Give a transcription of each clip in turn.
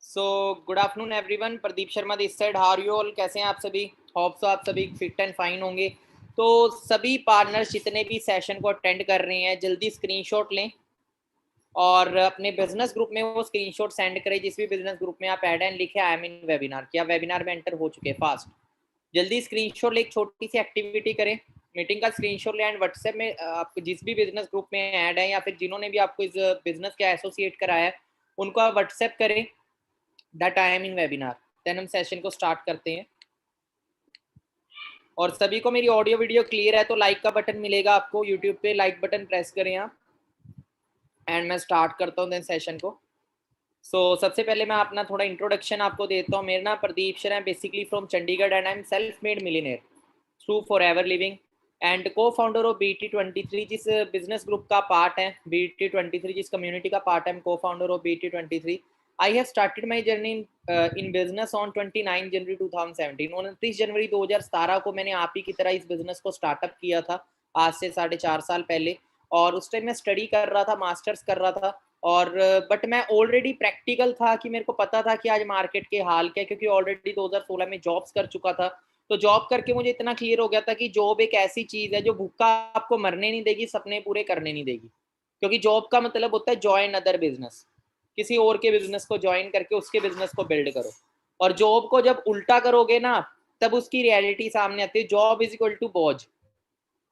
So good afternoon everyone. Pradeep Sharma this side. How are you all? कैसे हैं आप सभी? होप सो आप सभी फिट एंड फाइन होंगे। तो सभी पार्टनर्स जितने भी सेशन को अटेंड कर रहे हैं जल्दी स्क्रीनशॉट लें और अपने बिजनेस ग्रुप में वो स्क्रीनशॉट सेंड करें। जिस भी बिजनेस ग्रुप में आप ऐड एंड लिखे आई एम इन वेबिनार, क्या वेबिनार में एंटर हो चुके हैं फास्ट। जल्दी स्क्रीनशॉट ले, एक छोटी सी एक्टिविटी करें, मीटिंग का स्क्रीनशॉट ले एंड व्हाट्सएप में आप जिस भी बिजनेस ग्रुप में ऐड है या फिर जिन्होंने भी आपको इस बिजनेस के एसोसिएट कराया है उनको आप व्हाट्सएप करें that I am in webinar. Then हम सेशन को स्टार्ट करते हैं। और सभी को मेरी ऑडियो वीडियो क्लियर है तो लाइक का बटन मिलेगा आपको यूट्यूब पे, लाइक बटन प्रेस करें आप। एंड मैं स्टार्ट करता हूँ देन सेशन को। सबसे पहले मैं अपना थोड़ा इंट्रोडक्शन आपको देता हूँ। मेरा नाम प्रदीप शर्मा है, basically from Chandigarh and I am self made millionaire through for ever living and को फाउंडर ऑफ BT23, जिस बिजनेस ग्रुप का पार्ट है BT23, जिस कम्युनिटी का पार्ट है, को founder of BT23। I have started my journey in business on 29 जनवरी 2017। 29 जनवरी 2017 को मैंने आप ही की तरह इस बिजनेस को स्टार्टअप किया था, आज से 4.5 साल पहले। और उस टाइम मैं स्टडी कर रहा था, मास्टर्स कर रहा था। और बट मैं ऑलरेडी प्रैक्टिकल था कि मेरे को पता था कि आज मार्केट के हाल क्या है, क्योंकि ऑलरेडी 2016 में जॉब्स कर चुका था। तो जॉब करके मुझे इतना क्लियर हो गया था कि जॉब एक ऐसी चीज है जो भूखा आपको मरने नहीं देगी, सपने पूरे करने नहीं देगी। क्योंकि जॉब का मतलब होता है ज्वाइन अदर बिजनेस, किसी और के बिजनेस को ज्वाइन करके उसके बिजनेस को बिल्ड करो। और जॉब को जब उल्टा करोगे ना तब उसकी रियलिटी सामने आती है। जॉब इज इक्वल टू बोझ,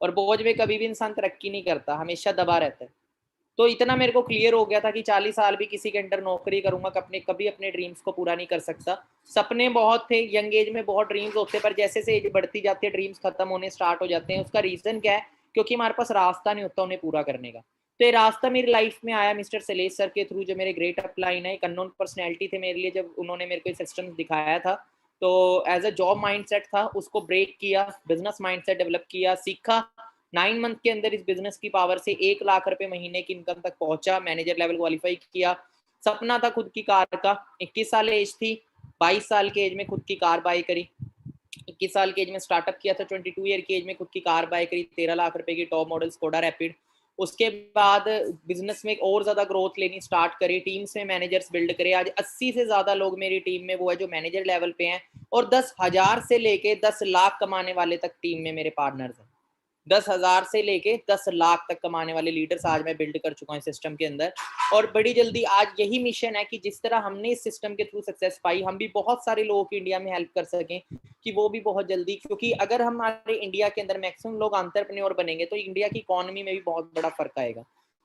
और बोझ में कभी भी इंसान तरक्की नहीं करता, हमेशा दबा रहता है। तो इतना मेरे को क्लियर हो गया था कि 40 साल भी किसी के अंडर नौकरी करूंगा कभी अपने ड्रीम्स को पूरा नहीं कर सकता। सपने बहुत थे, यंग एज में बहुत ड्रीम्स होते, पर जैसे से एज बढ़ती जाती है ड्रीम्स खत्म होने स्टार्ट हो जाते हैं। उसका रीजन क्या है? क्योंकि हमारे पास रास्ता नहीं होता उन्हें पूरा करने का। तो ये रास्ता मेरी लाइफ में आया मिस्टर सलेश सर के थ्रू, जो मेरे ग्रेट अपलाइन है, एक अननोन पर्सनैलिटी थे मेरे लिए। जब उन्होंने मेरे को सिस्टम दिखाया था तो एज अ जॉब माइंडसेट था, उसको ब्रेक किया, बिजनेस माइंडसेट डेवलप किया, सीखा। 9 मंथ के अंदर इस बिजनेस की पावर से 1 लाख रुपए महीने की इनकम तक पहुंचा, मैनेजर लेवल क्वालिफाई किया। सपना था खुद की कार का। 21 साल एज थी, 22 साल के एज में खुद की कार बाई करी। 21 साल की एज में स्टार्टअप किया था, 22 ईयर की एज में खुद की कार बाय करी, 13 लाख रुपए की टॉप मॉडल स्कोडा रैपिड। उसके बाद बिजनेस में और ज्यादा ग्रोथ लेनी स्टार्ट करी, टीम्स में मैनेजर्स बिल्ड करे। आज 80 से ज्यादा लोग मेरी टीम में वो है जो मैनेजर लेवल पे हैं, और 10,000 से लेके 10 लाख कमाने वाले तक टीम में मेरे पार्टनर्स हैं। 10,000 से लेके 10 लाख तक कमाने वाले लीडर्स आज मैं बिल्ड कर चुका हूँ सिस्टम के अंदर। और बड़ी जल्दी आज यही मिशन है कि जिस तरह हमने इस सिस्टम के थ्रू सक्सेस पाई, हम भी बहुत सारे लोगों की इंडिया में हेल्प कर सकें कि वो भी बहुत जल्दी। क्योंकि अगर हमारे इंडिया के अंदर मैक्सिमम लोग एंटरप्रेन्योर बनेंगे तो इंडिया की इकोनॉमी में भी बहुत बड़ा फर्क आएगा।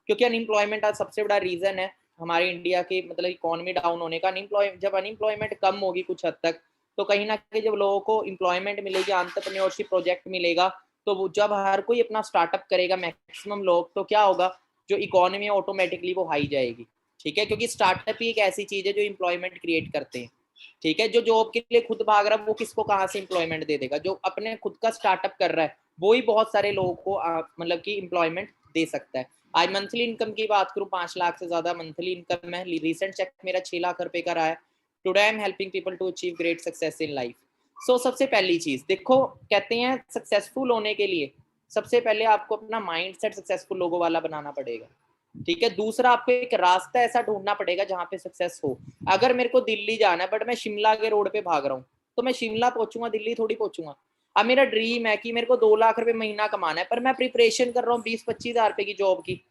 क्योंकि अनएम्प्लॉयमेंट आज सबसे बड़ा रीजन है हमारे इंडिया की, मतलब इकोनॉमी डाउन होने का। जब अनएम्प्लॉयमेंट कम होगी कुछ हद तक, तो कहीं ना कहीं जब लोगों को एम्प्लॉयमेंट मिलेगी, एंटरप्रेन्योरशिप प्रोजेक्ट मिलेगा, तो जब हर कोई अपना स्टार्टअप करेगा मैक्सिमम लोग, तो क्या होगा, जो इकोनॉमी है ऑटोमेटिकली वो हाई जाएगी। ठीक है, क्योंकि स्टार्टअप ही एक ऐसी चीज है जो एम्प्लॉयमेंट क्रिएट करते हैं। ठीक है, जो जॉब के लिए खुद भाग रहा है वो किसको कहाँ से एम्प्लॉयमेंट दे देगा? जो अपने खुद का स्टार्टअप कर रहा है वो ही बहुत सारे लोगों को मतलब कि एम्प्लॉयमेंट दे सकता है। आज मंथली इनकम की बात करूँ, 5 लाख से ज्यादा मंथली इनकम है। रिसेंट चेक मेरा 6 लाख रुपए का रहा है। Today I am helping people to achieve great success in life. सबसे पहली चीज देखो, कहते हैं सक्सेसफुल होने के लिए सबसे पहले आपको अपना माइंड सेट सक्सेसफुल लोगों वाला बनाना पड़ेगा। ठीक है, दूसरा आपको एक रास्ता ऐसा ढूंढना पड़ेगा जहां पे सक्सेस हो। अगर मेरे को दिल्ली जाना है बट मैं शिमला के रोड पे भाग रहा हूँ, तो मैं शिमला पहुंचूंगा, दिल्ली थोड़ी पहुंचूंगा। अब मेरा ड्रीम है कि मेरे को 2 लाख रुपए महीना कमाना है, पर मैं प्रिपरेशन कर रहा हूँ 20-25 हजार रुपए की जॉब की,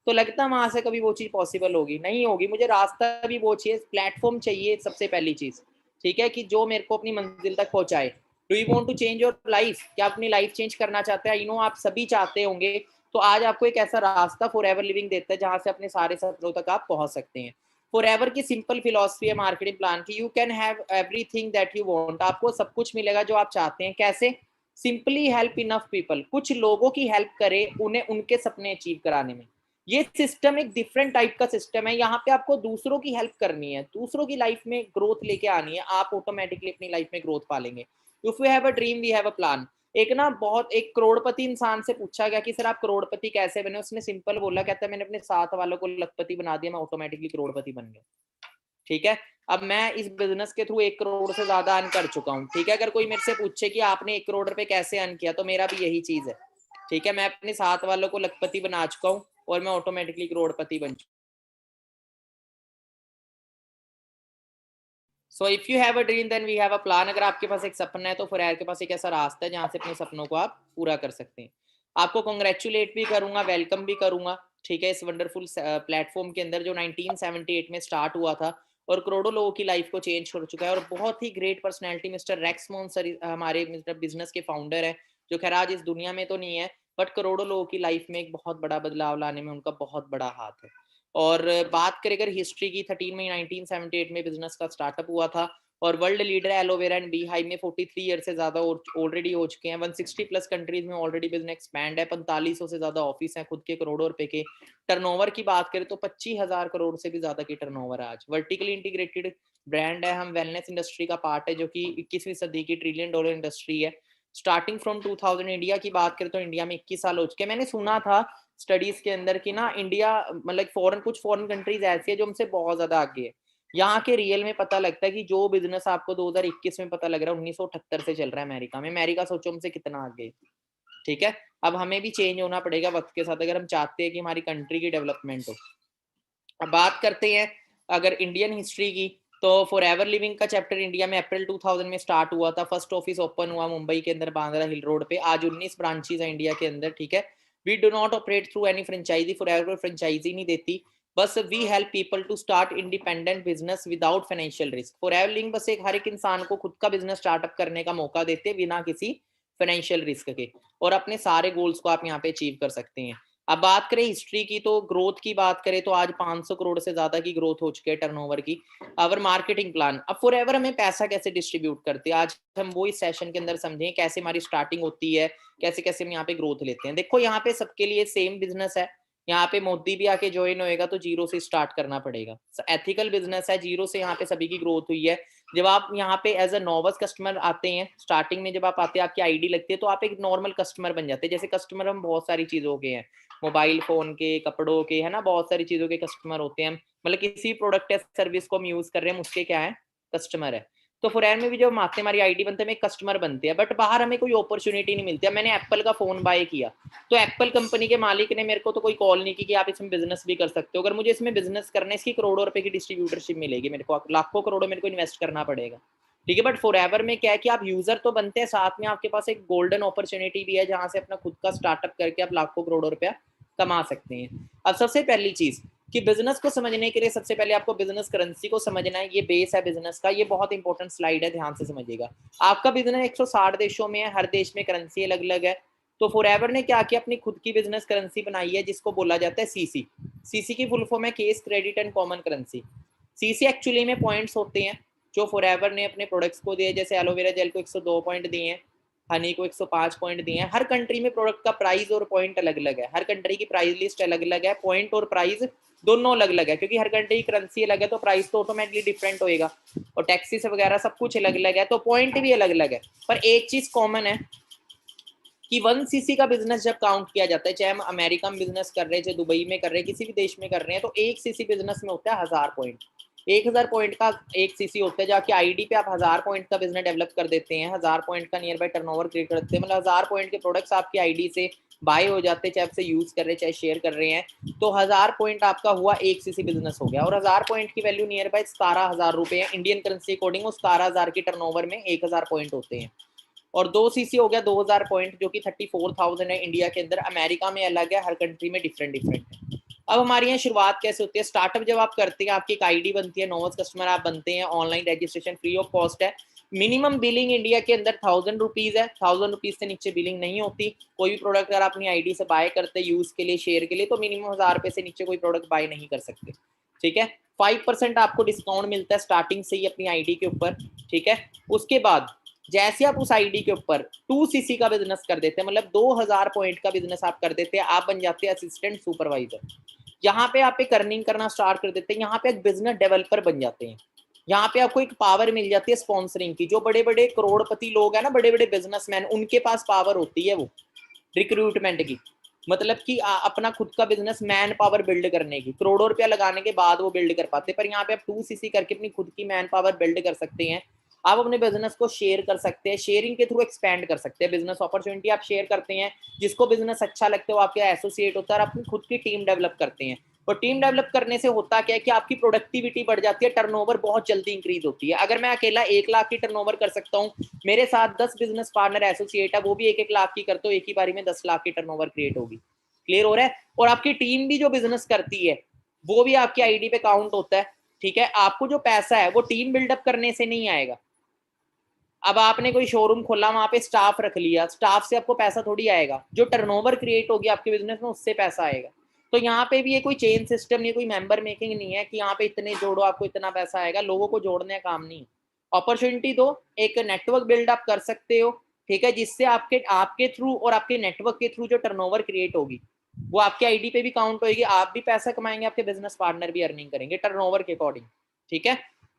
तो लगता है वहां से कभी वो चीज पॉसिबल होगी? नहीं होगी। मुझे रास्ता भी वो चाहिए, प्लेटफॉर्म चाहिए सबसे पहली चीज। ठीक है, कि जो मेरे को अपनी मंजिल तक पहुंचाए। Do you want to change your life? क्या अपनी लाइफ चेंज करना चाहते हैं? यू नो आप सभी चाहते होंगे। तो आज आपको एक ऐसा रास्ता फॉर एवर लिविंग देता है जहां से अपने सारे सपनों तक आप पहुंच सकते हैं। फॉर एवर की सिंपल फिलोसफी है मार्केटिंग प्लान की, you can have everything that you want. आपको सब कुछ मिलेगा जो आप चाहते हैं। कैसे? सिंपली हेल्प इनफ पीपल, कुछ लोगों की हेल्प करे उन्हें उनके सपने अचीव कराने में। ये सिस्टम एक डिफरेंट टाइप का सिस्टम है। यहाँ पे आपको दूसरों की हेल्प करनी है, दूसरों की लाइफ में ग्रोथ लेके आनी है, आप ऑटोमेटिकली अपनी लाइफ में ग्रोथ पालेंगे। If you have a dream we have a plan. एक ना बहुत एक करोड़पति इंसान से पूछा गया कि सर आप करोड़पति कैसे बने? उसने सिंपल बोला, कहता है मैंने अपने साथ वालों को लखपति बना दिया, मैं ऑटोमेटिकली करोड़पति बन गया। ठीक है, अब मैं इस बिजनेस के थ्रू 1 करोड़ से ज्यादा अर्न कर चुका हूँ। ठीक है, अगर कोई मेरे से पूछे कि आपने 1 करोड़ रुपए कैसे अर्न किया, तो मेरा भी यही चीज है। ठीक है, मैं अपने साथ वालों को लखपति बना चुका हूँ और मैं ऑटोमेटिकली करोड़पति बन चुका हूँ। So if you have a dream then we have a plan. अगर आपके पास एक सपना है तो फॉरएवर के पास एक ऐसा रास्ता है जहाँ से अपने सपनों को आप पूरा कर सकते हैं। आपको कॉन्ग्रेचुलेट भी करूंगा, वेलकम भी करूंगा, ठीक है, इस वंडरफुल प्लेटफॉर्म के अंदर जो 1978 में स्टार्ट हुआ था और करोड़ों लोगों की लाइफ को चेंज कर चुका है। और बहुत ही great personality mister Rex Monsor हमारे मिस्टर बिजनेस के फाउंडर है, जो खैर आज इस दुनिया में तो नहीं है, बट करोड़ों लोगों की लाइफ में एक बहुत बड़ा बदलाव लाने में उनका बहुत बड़ा हाथ है। और बात करें अगर हिस्ट्री की, 13 मई 1978 में बिजनेस का स्टार्टअप हुआ था और world leader aloe vera and bee hive में 43 ईयर से ज्यादा ऑलरेडी हो चुके हैं। 160 प्लस कंट्रीज में ऑलरेडी बिजनेस एक्सपैंड है। 4500 से ज्यादा ऑफिस हैं खुद के, करोड़ों रुपए के। टर्नओवर की बात करें तो 25,000 करोड़ से भी ज्यादा की टर्नओवर है आज। वर्टिकली इंटीग्रेटेड ब्रांड है, हम वेलनेस इंडस्ट्री का पार्ट है जो कि 21वीं सदी की ट्रिलियन डॉलर इंडस्ट्री है। स्टार्टिंग फ्रॉम 2000, इंडिया की बात करें तो इंडिया में 21 साल हो चुके हैं। मैंने सुना था स्टडीज के अंदर कि ना इंडिया मतलब कुछ फॉरेन कंट्रीज ऐसी है जो हमसे बहुत ज्यादा आगे है। यहाँ के रियल में पता लगता है कि जो बिजनेस आपको 2021 में पता लग रहा है 1978 से चल रहा है अमेरिका में। अमेरिका सोचो हमसे कितना आगे, ठीक है। अब हमें भी चेंज होना पड़ेगा वक्त के साथ अगर हम चाहते हैं कि हमारी कंट्री की डेवलपमेंट हो। अब बात करते हैं अगर इंडियन हिस्ट्री की, तो फॉर एवर लिविंग का चैप्टर इंडिया में अप्रैल 2000 में स्टार्ट हुआ था। फर्स्ट ऑफिस ओपन हुआ मुंबई के अंदर बांद्रा हिल रोड पे। आज 19 ब्रांचेस है इंडिया के अंदर, ठीक है। We do not operate through any franchisee, Forever franchisee नहीं देती, बस we help people to start independent business without financial risk. Forever link बस एक हर एक इंसान को खुद का बिजनेस स्टार्टअप करने का मौका देते बिना किसी फाइनेंशियल रिस्क के, और अपने सारे गोल्स को आप यहाँ पे अचीव कर सकते हैं। अब बात करें हिस्ट्री की, तो ग्रोथ की बात करें तो आज 500 करोड़ से ज्यादा की ग्रोथ हो चुकी है टर्नओवर की। अवर मार्केटिंग प्लान, अब फॉर एवर हमें पैसा कैसे डिस्ट्रीब्यूट करते हैं, आज हम वो इस सेशन के अंदर समझें कैसे हमारी स्टार्टिंग होती है, कैसे कैसे हम यहाँ पे ग्रोथ लेते हैं। देखो यहाँ पे सबके लिए सेम बिजनेस है। यहाँ पे मोदी भी आके ज्वाइन होएगा तो जीरो से स्टार्ट करना पड़ेगा। एथिकल बिजनेस है, जीरो से यहाँ पे सभी की ग्रोथ हुई है। जब आप यहाँ पे एज अ नोवस कस्टमर आते हैं, स्टार्टिंग में जब आप आते हैं आपकी आईडी लगती है तो आप एक नॉर्मल कस्टमर बन जाते हैं। जैसे कस्टमर हम बहुत सारी चीजों के हैं, मोबाइल फोन के, कपड़ों के, है ना, बहुत सारी चीजों के कस्टमर होते हैं। मतलब किसी प्रोडक्ट या सर्विस को हम यूज कर रहे हैं, उसके क्या है, कस्टमर है। तो फॉरएवर में भी जब हम आते हैं हमारी आईडी बनते हैं, हम एक कस्टमर बनते हैं, बट बाहर हमें कोई अपॉर्चुनिटी नहीं मिलती है। मैंने एप्पल का फोन बाय किया तो एप्पल कंपनी के मालिक ने मेरे को तो कोई कॉल नहीं की कि आप इसमें बिजनेस भी कर सकते हो। अगर मुझे इसमें बिजनेस करना है, इसकी करोड़ों रुपए की डिस्ट्रीब्यूटरशिप मिलेगी मेरे को, लाखों करोड़ों मेरे को इन्वेस्ट करना पड़ेगा, ठीक है। बट फॉरएवर में क्या है कि आप यूजर तो बनते हैं, साथ में आपके पास एक गोल्डन अपॉर्चुनिटी भी है जहां से अपना खुद का स्टार्टअप करके आप लाखों करोड़ों रुपया कमा सकते हैं। अब सबसे पहली चीज कि बिजनेस को समझने के लिए सबसे पहले आपको बिजनेस करेंसी को समझना है। ये बेस है बिजनेस का, ये बहुत इंपॉर्टेंट स्लाइड है, ध्यान से समझिएगा। आपका बिजनेस 160 देशों में है, हर देश में करेंसी अलग अलग है। तो फॉरएवर ने क्या किया, अपनी खुद की बिजनेस करेंसी बनाई है जिसको बोला जाता है सीसी। सीसी की फुल फॉर्म है case credit and common currency. CC actually में पॉइंट्स होते हैं जो फॉरएवर ने अपने प्रोडक्ट्स को दिए। जैसे एलोवेरा जेल को 102 पॉइंट दिए हैं, हनी को 105 पॉइंट दिए हैं। हर कंट्री में प्रोडक्ट का प्राइस और पॉइंट अलग अलग है, हर कंट्री की प्राइस लिस्ट अलग अलग है, पॉइंट और प्राइस दोनों अलग अलग है, क्योंकि हर कंट्री की करेंसी अलग है तो प्राइस तो ऑटोमेटिकली डिफरेंट होएगा, और टैक्सेस वगैरह सब कुछ अलग अलग है, तो पॉइंट भी अलग अलग है। पर एक चीज कॉमन है कि 1 सीसी का बिजनेस जब काउंट किया जाता है, चाहे हम अमेरिका में बिजनेस कर रहे हैं, चाहे दुबई में कर रहे हैं, किसी भी देश में कर रहे हैं, तो 1 सीसी बिजनेस में होता है 1000 पॉइंट। 1000 पॉइंट का 1 सीसी होता है। जाके आईडी पे आप 1000 पॉइंट का बिजनेस डेवलप कर देते हैं, 1000 पॉइंट का नियर बाय टर्नओवर क्रिएट कर देते हैं, मतलब 1000 पॉइंट के प्रोडक्ट्स आपकी आईडी से बाय हो जाते हैं, चाहे आपसे यूज कर रहे हैं चाहे शेयर कर रहे हैं, तो 1000 पॉइंट आपका हुआ 1 सीसी बिजनेस हो गया। और 1000 पॉइंट की वैल्यू नियर बाय 17,000 रुपए है इंडियन करेंसी अकॉर्डिंग। 17,000 की टर्नओवर में 1000 पॉइंट होते हैं। और 2 सीसी हो गया 2000 पॉइंट, जो कि 34,000 है इंडिया के अंदर। अमेरिका में अलग है, हर कंट्री में डिफरेंट डिफरेंट है। अब हमारे यहाँ शुरुआत कैसे होती है, स्टार्टअप जब आप करते हैं आपकी एक आईडी बनती है, नोवस कस्टमर आप बनते हैं, online registration free of cost है। मिनिमम बिलिंग इंडिया के अंदर 1000 रुपीज है, 1000 रुपीज से नीचे बिलिंग नहीं होती। कोई भी प्रोडक्ट अगर अपनी आईडी से बाय करते हैं यूज के लिए, शेयर के लिए, तो मिनिमम 1000 रुपए से नीचे कोई प्रोडक्ट बाय नहीं कर सकते, ठीक है। 5% आपको डिस्काउंट मिलता है स्टार्टिंग से ही अपनी आईडी के ऊपर, ठीक है। उसके बाद जैसे आप उस आईडी के ऊपर 2 सीसी का बिजनेस कर देते हैं, मतलब 2000 पॉइंट का बिजनेस आप कर देते हैं, आप बन जाते हैं असिस्टेंट सुपरवाइजर। यहाँ पे आप एक अर्निंग करना स्टार्ट कर देते हैं, यहाँ पे एक बिजनेस डेवलपर बन जाते हैं। यहाँ पे आपको एक पावर मिल जाती है स्पॉन्सरिंग की। जो बड़े बड़े करोड़पति लोग हैं ना, बड़े बड़े बिजनेसमैन, उनके पास पावर होती है वो रिक्रूटमेंट की, मतलब कि अपना खुद का बिजनेस मैन पावर बिल्ड करने की, करोड़ों रुपया लगाने के बाद वो बिल्ड कर पाते। पर यहाँ पे आप 2 सीसी करके अपनी खुद की मैन पावर बिल्ड कर सकते हैं। आप अपने बिजनेस को शेयर कर सकते हैं, शेयरिंग के थ्रू एक्सपेंड कर सकते हैं। बिजनेस अपॉर्चुनिटी आप शेयर करते हैं, जिसको बिजनेस अच्छा लगता है वो आपके एसोसिएट होता है और अपनी खुद की टीम डेवलप करते हैं। और टीम डेवलप करने से होता क्या है कि आपकी प्रोडक्टिविटी बढ़ जाती है, टर्नओवर बहुत जल्दी इंक्रीज होती है। अगर मैं अकेला 1 लाख की टर्नओवर कर सकता हूँ, मेरे साथ 10 बिजनेस पार्टनर एसोसिएट है, वो भी 1-1 लाख की करते हो, एक ही बारी में 10 लाख की टर्नओवर क्रिएट होगी। क्लियर हो रहा है? और आपकी टीम भी जो बिजनेस करती है वो भी आपकी आईडी पे काउंट होता है। ठीक है, आपको जो पैसा है वो टीम बिल्डअप करने से नहीं आएगा। अब आपने कोई शोरूम खोला, वहां पे स्टाफ रख लिया, स्टाफ से आपको पैसा थोड़ी आएगा, जो टर्नओवर क्रिएट होगी आपके बिजनेस में उससे पैसा आएगा। तो यहाँ पे भी ये कोई चेन सिस्टम नहीं, कोई मेंबर मेकिंग नहीं है कि यहाँ पे इतने जोड़ो आपको इतना पैसा आएगा। लोगों को जोड़ने का काम नहीं। अपॉर्चुनिटी दो, एक नेटवर्क बिल्डअप कर सकते हो, ठीक है, जिससे आपके आपके थ्रू और आपके नेटवर्क के थ्रू जो टर्नओवर क्रिएट होगी वो आपके आईडी पे भी काउंट होगी, आप भी पैसा कमाएंगे, आपके बिजनेस पार्टनर भी अर्निंग करेंगे टर्नओवर के अकॉर्डिंग। ठीक है,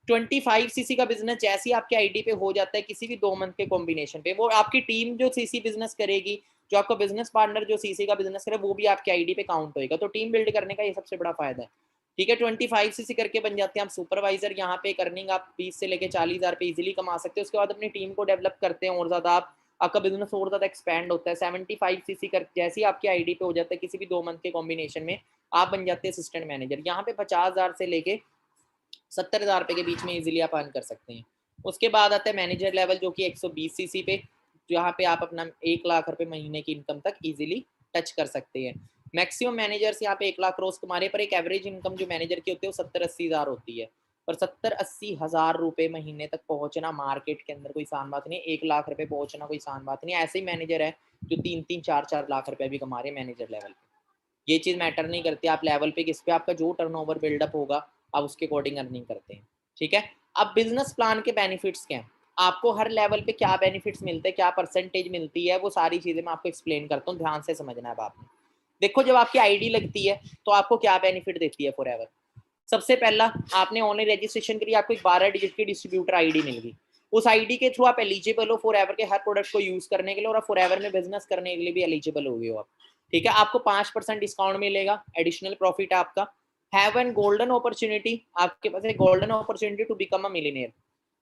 25 सीसी का बिजनेस जैसे ही आपके आईडी पे हो जाता है किसी भी 2 मंथ के कॉम्बिनेशन पे, वो आपकी टीम जो सीसी बिजनेस करेगी, जो आपका बिजनेस पार्टनर जो सीसी का बिजनेस करे, वो भी आपके आईडी पे काउंट होएगा। तो टीम बिल्ड करने का ये सबसे बड़ा फायदा है। ठीक है, 25 सीसी करके बन जाते हैं आप सुपरवाइजर। यहाँ पे अर्निंग आप 20 से लेके 40,000 पे इजीली कमा सकते हो। उसके बाद अपनी टीम को डेवलप करते हैं और ज्यादा आपका बिजनेस और ज्यादा एक्सपैंड होता है। 75 सीसी कर जैसे ही आपकी आईडी पे हो जाता है किसी भी 2 मंथ के कॉम्बिनेशन में, आप बन जाते हैं असिस्टेंट मैनेजर। यहाँ पे 50,000 से लेके 70,000 रुपए के बीच में इजीली आप अर्न कर सकते हैं। उसके बाद आता है मैनेजर लेवल, जो कि 120 सीसी पे, जहाँ पे आप अपना 1 लाख रुपए महीने की इनकम तक इजीली टच कर सकते हैं। मैक्सिमम मैनेजर्स यहाँ पे 1 लाख रोज कमा रहे, पर एक एवरेज इनकम जो मैनेजर की होती है वो 70-80 हज़ार होती है। पर 70-80 हज़ार रुपए महीने तक पहुंचना मार्केट के अंदर कोई आसान बात नहीं, 1 लाख रुपए पहुंचना कोई आसान बात नहीं। ऐसे ही मैनेजर है जो 3-3, 4-4 लाख रुपए भी कमा रहे हैं मैनेजर लेवल पे। ये चीज मैटर नहीं करती आप लेवल पे किस पे, आपका जो टर्नओवर बिल्डअप होगा आप उसके अकॉर्डिंग अर्निंग करते हैं। ठीक है, अब बिजनेस प्लान के बेनिफिट्स क्या हैं, आपको हर लेवल पे क्या बेनिफिट्स मिलते हैं, क्या परसेंटेज मिलती है, वो सारी चीजें मैं आपको एक्सप्लेन करता हूँ, ध्यान से समझना है आपने। देखो, जब आपकी आईडी लगती है तो आपको क्या बेनिफिट देती है फॉरएवर। सबसे पहला, आपने ऑनलाइन रजिस्ट्रेशन करी, आपको एक 12 डिजिट की डिस्ट्रीब्यूटर आईडी मिल गई। उस आईडी के थ्रू आप एलिजिबल हो फॉरएवर के हर प्रोडक्ट को यूज करने के लिए, और आप फॉरएवर में बिजनेस करने के लिए भी एलिजिबल हो गए हो आप। ठीक है, आपको 5% डिस्काउंट मिलेगा, एडिशनल प्रॉफिट है आपका। हैव एन गोल्डन अपॉर्चुनिटी, आपके पास एक golden opportunity to become a millionaire.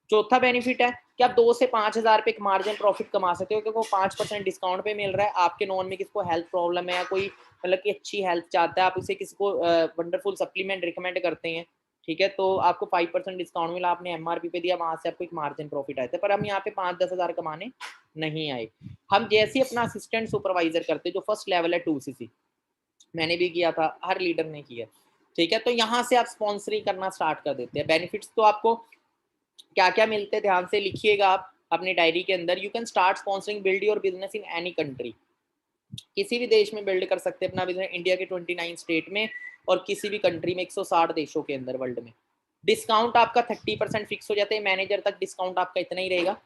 चौथा बेनिफिट है कि आप 2 से 5,000 पे एक मार्जिन प्रॉफिट कमा सकते हो, क्योंकि वो 5% डिस्काउंट पे मिल रहा है। आपके नॉन में किसको हेल्थ प्रॉब्लम है या कोई मतलब कि अच्छी हेल्थ चाहता है, आप उसे किसी को वंडरफुल सप्लीमेंट रिकमेंड करते हैं, ठीक है, तो आपको 5% डिस्काउंट मिला, आपने एमआरपी पे दिया, वहां से आपको एक मार्जिन प्रॉफिट आया था। पर हम यहाँ पे 5-10 हज़ार कमाने नहीं आए। हम जैसे ही अपना असिस्टेंट सुपरवाइजर करते, जो फर्स्ट लेवल है 2cc, मैंने भी किया था, हर लीडर ने किया। ठीक है, तो यहाँ से आप स्पॉन्सरिंग करना स्टार्ट कर देते हैं। बेनिफिट्स तो आपको क्या क्या मिलते हैं ध्यान से लिखिएगा आप अपनी डायरी के अंदर। You can start sponsoring build your business in any country, किसी भी देश में बिल्ड कर सकते हैं अपना बिजनेस, इंडिया के 29 स्टेट में और किसी भी कंट्री में 160 देशों के अंदर वर्ल्ड में। डिस्काउंट आपका 30% फिक्स हो जाता है, मैनेजर तक डिस्काउंट आपका इतना ही रहेगा।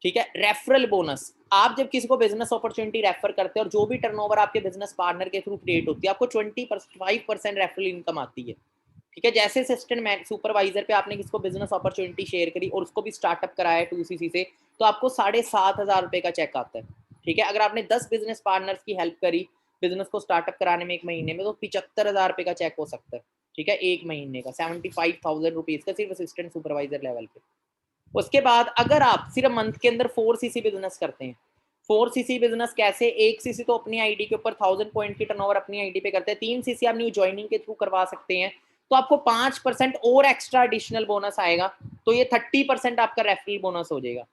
ठीक है, रेफरल बोनस, आप जब किसी को बिजनेस अपॉर्चुनिटी रेफर करते हैं और जो भी टर्नओवर आपके बिजनेस पार्टनर के थ्रू क्रिएट होती है, आपको 25% रेफरल इनकम आती है। ठीक है, जैसे असिस्टेंट सुपरवाइजर पे आपने किसको बिजनेस अपॉर्चुनिटी शेयर करी और उसको भी स्टार्टअप कराया 2cc से, तो आपको 7,500 रुपए का चेक आता है। ठीक है, अगर आपने 10 बिजनेस पार्टनर्स की हेल्प करी बिजनेस को स्टार्टअप कराने में 1 महीने में, तो 75,000 रुपए का चेक हो सकता है। ठीक है, 1 महीने का 75,000 रुपीज का, सिर्फ असिस्टेंट सुपरवाइजर लेवल पे। उसके बाद अगर आप सिर्फ मंथ के अंदर 4cc बिजनेस करते हैं, 4cc बिजनेस कैसे, 1cc तो अपनी आईडी के ऊपर 1000 पॉइंट की टर्नओवर अपनी आईडी पे करते हैं, 3cc आप न्यू ज्वाइनिंग के थ्रू करवा सकते हैं, तो आपको 5% और एक्स्ट्रा एडिशनल बोनस आएगा, तो ये 30% आपका रेफरल बोनस हो जाएगा।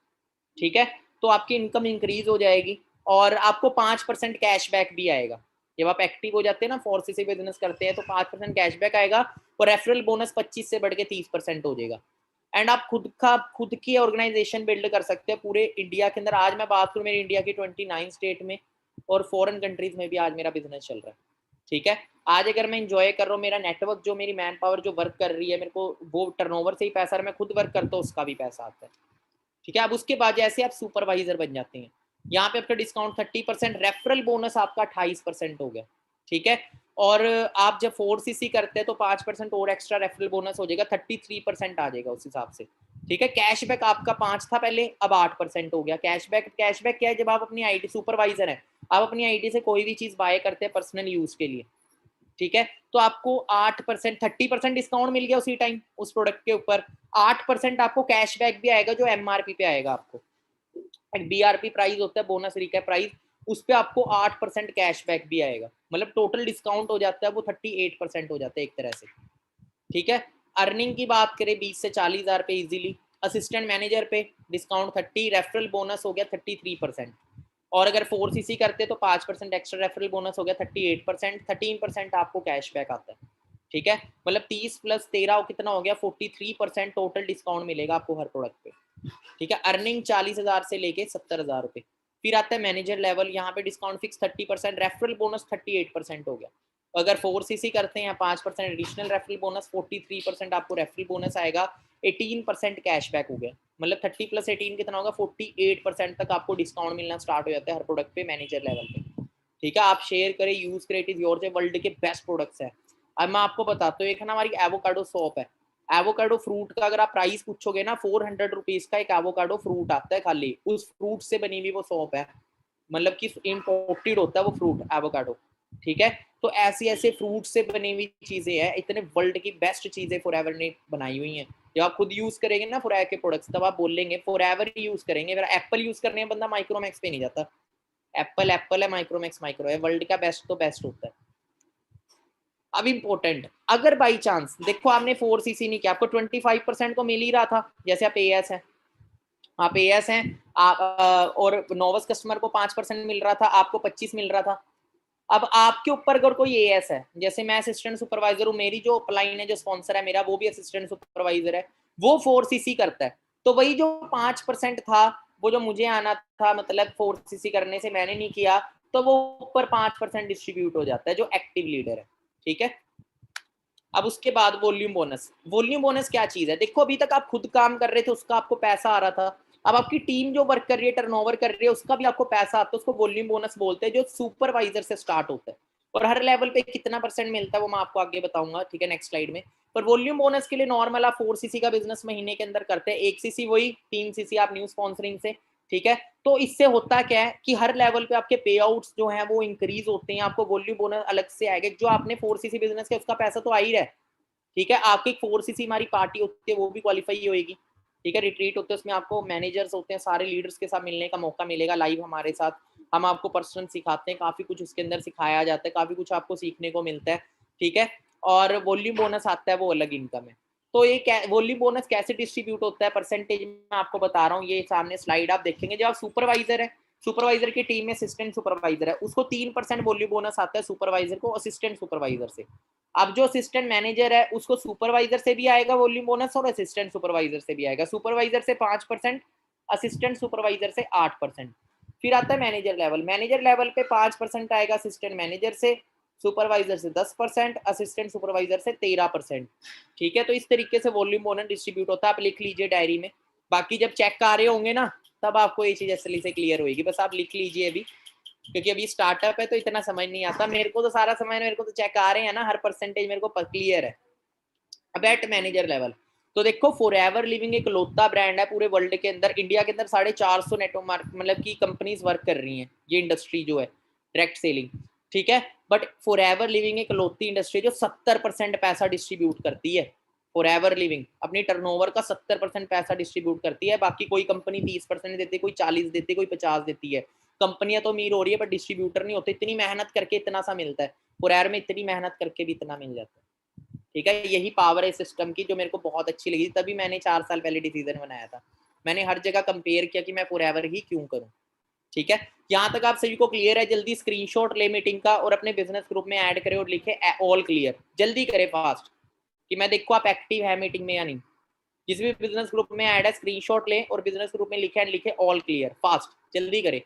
ठीक है, तो आपकी इनकम इंक्रीज हो जाएगी और आपको 5% कैशबैक भी आएगा। जब आप एक्टिव हो जाते हैं ना, 4cc बिजनेस करते हैं, तो 5% कैशबैक आएगा और रेफरल बोनस 25 से बढ़ के 30% हो जाएगा। एंड आप खुद की ऑर्गेनाइजेशन बिल्ड कर सकते हैं पूरे इंडिया के अंदर। आज मैं बात करूं मेरी इंडिया की 29 स्टेट में और फॉरेन कंट्रीज में भी आज मेरा बिजनेस चल रहा है। ठीक है, आज अगर मैं इंजॉय कर रहा हूँ, मेरा नेटवर्क जो मेरी मैन पावर जो वर्क कर रही है, मेरे को वो टर्नओवर से ही पैसा, मैं खुद वर्क करता हूँ उसका भी पैसा आता है। ठीक है, अब उसके बाद जैसे आप सुपरवाइजर बन जाते हैं, यहाँ पे आपका डिस्काउंट 30%, रेफरल बोनस आपका 28% हो गया। ठीक है, और आप जब 4cc करते हैं तो 5% और एक्स्ट्रा रेफरल बोनस हो जाएगा, 33% आ जाएगा उस हिसाब से। ठीक है, कैशबैक आपका 5 था पहले, अब 8% हो गया। कैशबैक क्या है, जब आप अपनी आईडी सुपरवाइजर है, आप अपनी आईडी से कोई भी चीज बाय करते हैं पर्सनल यूज के लिए, ठीक है, तो आपको 8% 30% डिस्काउंट मिल गया उसी टाइम उस प्रोडक्ट के ऊपर, 8% आपको कैशबैक भी आएगा जो एमआरपी पे आएगा आपको। बीआरपी प्राइस होता है, बोनस रिकैप प्राइस, उस पे आपको 8% कैशबैक भी आएगा, मतलब टोटल डिस्काउंट हो जाता है वो 38% हो जाता है एक तरह से। ठीक है, अर्निंग की बात करें 20 से 40 हज़ार पे इजीली, असिस्टेंट मैनेजर पे डिस्काउंट 30, रेफरल बोनस हो गया 33%, और अगर 4cc करते तो 5% एक्स्ट्रा रेफरल बोनस हो गया 38%, 13% आपको कैशबैक आता है। ठीक है, मतलब 30 प्लस 13 कितना हो गया 43% टोटल डिस्काउंट मिलेगा आपको हर प्रोडक्ट पे। ठीक है, अर्निंग 40,000 से लेके 70,000 रुपए। फिर आता है मैनेजर लेवल, यहाँ पे डिस्काउंट फिक्स 30%, रेफरल बोनस 38% हो गया। अगर 4cc करते हैं 5% एडिशनल रेफरल बोनस, 43% आपको रेफरल बोनस आएगा, 18% कैशबैक हो गया, मतलब 30 प्लस 18 कितना होगा 48% तक आपको डिस्काउंट मिलना स्टार्ट हो जाता है हर प्रोडक्ट पे मैनेजर लेवल पे। ठीक है, आप शेयर करें, यूज करें, इट इज योर, वर्ल्ड के बेस्ट प्रोडक्ट्स है। अब मैं आपको बताता हूँ, एक ना हमारी एवोकाडो शॉप है, एवोकाडो फ्रूट का अगर आप प्राइस पूछोगे ना 400 रुपीज का एक एवोकाडो फ्रूट आता है खाली, उस फ्रूट से बनी हुई वो शॉप है, मतलब कि इम्पोर्टेड होता है वो फ्रूट एवोकाडो। ठीक है, तो ऐसी ऐसे फ्रूट से बनी हुई चीजें हैं, इतने वर्ल्ड की बेस्ट चीजें फॉरएवर ने बनाई हुई हैं। जब आप खुद यूज करेंगे ना फॉरएवर के प्रोडक्ट्स, तब आप बोलेंगे फॉरएवर यूज करेंगे। अगर एप्पल यूज करने में बंदा माइक्रोमैक्स पे नहीं जाता, एप्पल एप्पल है, माइक्रोमैक्स माइक्रो है, वर्ल्ड का बेस्ट तो बेस्ट होता है। अब इंपॉर्टेंट, अगर बाई चांस देखो आपने 4cc नहीं किया, आपको 25% तो मिल ही रहा था, जैसे आप एएस हैं, आप एएस हैं, आप और नोवस कस्टमर को 5% मिल रहा था, आपको 25 मिल रहा था। अब आपके ऊपर अगर कोई एएस है, जैसे मैं असिस्टेंट सुपरवाइजर हूँ, मेरी जो अपलाइन है, जो स्पॉन्सर है मेरा, वो भी असिस्टेंट सुपरवाइजर है, वो 4cc करता है, तो वही जो 5% था, वो जो मुझे आना था, मतलब 4cc करने से मैंने नहीं किया, तो वो ऊपर 5% डिस्ट्रीब्यूट हो जाता है जो एक्टिव लीडर है। ठीक है, अब उसके बाद वॉल्यूम बोनस, वॉल्यूम बोनस क्या चीज है, देखो अभी तक आप खुद काम कर रहे थे, उसका आपको पैसा आ रहा था, अब आपकी टीम जो वर्क कर रही है, टर्नओवर कर रही है, उसका भी आपको पैसा आता है, उसको वॉल्यूम बोनस बोलते हैं, जो सुपरवाइजर से स्टार्ट होता है, और हर लेवल पे कितना परसेंट मिलता है वो मैं आपको आगे बताऊंगा। ठीक है, नेक्स्ट स्लाइड में। पर वॉल्यूम बोनस के लिए नॉर्मल आप 4cc का बिजनेस महीने के अंदर करते हैं, 1cc वही, 3cc आप न्यू स्पॉन्सरिंग से। ठीक है, तो इससे होता क्या है कि हर लेवल पे आपके पे आउट्स जो हैं वो इंक्रीज होते हैं, आपको वॉल्यूम बोनस अलग से आएगा, जो आपने 4cc बिजनेस किया उसका पैसा तो आ ही रहा है। ठीक है, आपकी 4cc हमारी पार्टी होती है, वो भी क्वालिफाई होगी। ठीक है, रिट्रीट होते हैं, उसमें आपको मैनेजर्स होते हैं, सारे लीडर्स के साथ मिलने का मौका मिलेगा लाइव हमारे साथ, हम आपको पर्सनल सिखाते हैं, काफी कुछ उसके अंदर सिखाया जाता है, काफी कुछ आपको सीखने को मिलता है। ठीक है, और वॉल्यूम बोनस आता है, वो अलग इनकम है। तो ये वॉल्यूम बोनस कैसे डिस्ट्रीब्यूट होता है परसेंटेज में आपको बता रहा हूँ, ये सामने स्लाइड आप देखेंगे, जब आप सुपरवाइजर है, सुपरवाइजर की टीम में असिस्टेंट सुपरवाइजर है, उसको 3% वॉल्यूम बोनस आता है सुपरवाइजर को, असिस्टेंट सुपरवाइजर से। अब जो असिस्टेंट मैनेजर है उसको सुपरवाइजर से भी आएगा वॉल्यूम बोनस, और असिस्टेंट सुपरवाइजर से भी आएगा, सुपरवाइजर से 5%, असिस्टेंट सुपरवाइजर से 8%। फिर आता है मैनेजर लेवल, मैनेजर लेवल पे 5% आएगा असिस्टेंट मैनेजर से, सुपरवाइजर से 10%, असिस्टेंट सुपरवाइजर से 13%। ठीक है, तो इस तरीके से वॉल्यूम बोनस डिस्ट्रीब्यूट होता है, आप लिख लीजिए डायरी में, बाकी जब चेक आ रहे होंगे ना तब आपको ये चीज असली से क्लियर होगी, बस आप लिख लीजिए अभी, क्योंकि अभी स्टार्टअप है तो इतना समझ नहीं आता मेरे को, तो सारा समय मेरे को तो चेक आ रहे हैं ना, हर परसेंटेज मेरे को क्लियर है। अब एट मैनेजर लेवल, तो देखो फॉरएवर लिविंग एक लोता ब्रांड है पूरे वर्ल्ड के अंदर, इंडिया के अंदर 450 नेटवर्क मतलब की कंपनीज वर्क कर रही हैं, ये इंडस्ट्री जो है डायरेक्ट सेलिंग। ठीक है, बट फॉरएवर लिविंग एक लोती इंडस्ट्री जो 70% पैसा डिस्ट्रीब्यूट करती है, फॉरएवर लिविंग अपनी टर्नओवर का 70% पैसा डिस्ट्रीब्यूट करती है, बाकी कोई कंपनी 20% देती है, कोई 40 देती है, कोई 50 देती है। कंपनियां तो अमीर हो रही है, बट डिस्ट्रीब्यूटर नहीं होते, इतनी मेहनत करके इतना सा मिलता है, फॉरएवर में इतनी मेहनत करके भी इतना मिल जाता है। ठीक है, यही पावर है सिस्टम की, जो मेरे को बहुत अच्छी लगी, तभी मैंने 4 साल पहले डिसीजन बनाया था, मैंने हर जगह कंपेयर किया कि मैं फॉरएवर ही क्यों करूं। ठीक है, यहाँ तक आप सभी को क्लियर है, जल्दी स्क्रीनशॉट ले मीटिंग का और अपने बिजनेस ग्रुप में ऐड करें और लिखे ऑल क्लियर, जल्दी करें फास्ट, कि मैं देखो आप एक्टिव है मीटिंग में या नहीं। जिस भी बिजनेस ग्रुप में ऐड है स्क्रीनशॉट ले और बिजनेस ग्रुप में लिखे एंड लिखे ऑल क्लियर, फास्ट जल्दी करें।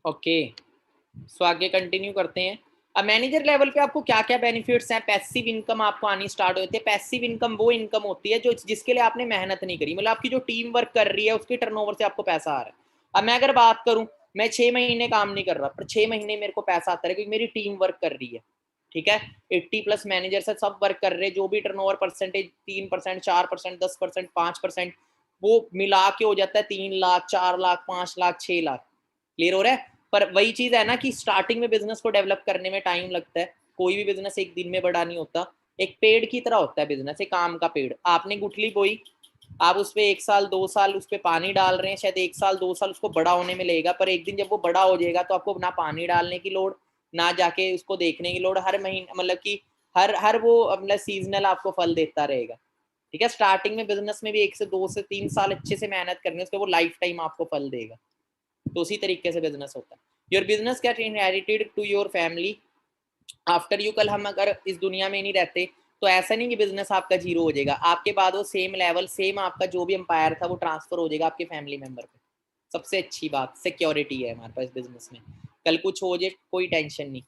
ओके, सो आगे कंटिन्यू करते हैं। अब मैनेजर लेवल पे आपको क्या क्या बेनिफिट्स हैं, पैसिव इनकम आपको आनी स्टार्ट होती है। पैसिव इनकम वो इनकम होती है जो जिसके लिए आपने मेहनत नहीं करी, मतलब आपकी जो टीम वर्क कर रही है उसके टर्नओवर से आपको पैसा आ रहा है। अब मैं अगर बात करूं, मैं 6 महीने काम नहीं कर रहा पर 6 महीने मेरे को पैसा आता है क्योंकि मेरी टीम वर्क कर रही है। ठीक है, 80+ मैनेजर से सब वर्क कर रहे हैं, जो भी टर्नओवर परसेंटेज 3%, 4%, 10%, 5%, वो मिला के हो जाता है 3 लाख, 4 लाख, 5 लाख, 6 लाख। क्लियर हो रहा है? पर वही चीज है ना कि स्टार्टिंग में बिजनेस को डेवलप करने में टाइम लगता है। कोई भी बिजनेस एक दिन में बड़ा नहीं होता। एक पेड़ की तरह होता है बिजनेस, एक आम का पेड़। आपने गुठली बोई, आप उस पर 1 साल 2 साल उस पर पानी डाल रहे हैं, शायद 1 साल 2 साल उसको बड़ा होने में लगेगा, पर एक दिन जब वो बड़ा हो जाएगा तो आपको ना पानी डालने की लोड़, ना जाके उसको देखने की लोड़। हर महीने मतलब कि हर हर वो मतलब सीजनल आपको फल देता रहेगा। ठीक है, स्टार्टिंग में बिजनेस में भी 1 से 2 से 3 साल अच्छे से मेहनत करनी है, उसके वो लाइफ टाइम आपको फल देगा। तो उसी तरीके से बिजनेस होता है। Your business get inherited to your family after you. कल हम अगर इस दुनिया में नहीं रहते तो ऐसा नहीं कि बिजनेस आपका जीरो हो जाएगा, आपके बाद वो सेम लेवल, सेम आपका जो भी एम्पायर था वो ट्रांसफर हो जाएगा आपके फैमिली मेंबर पे। सबसे अच्छी बात सिक्योरिटी है हमारे पास बिजनेस में, कल कुछ हो जाए कोई टेंशन नहीं।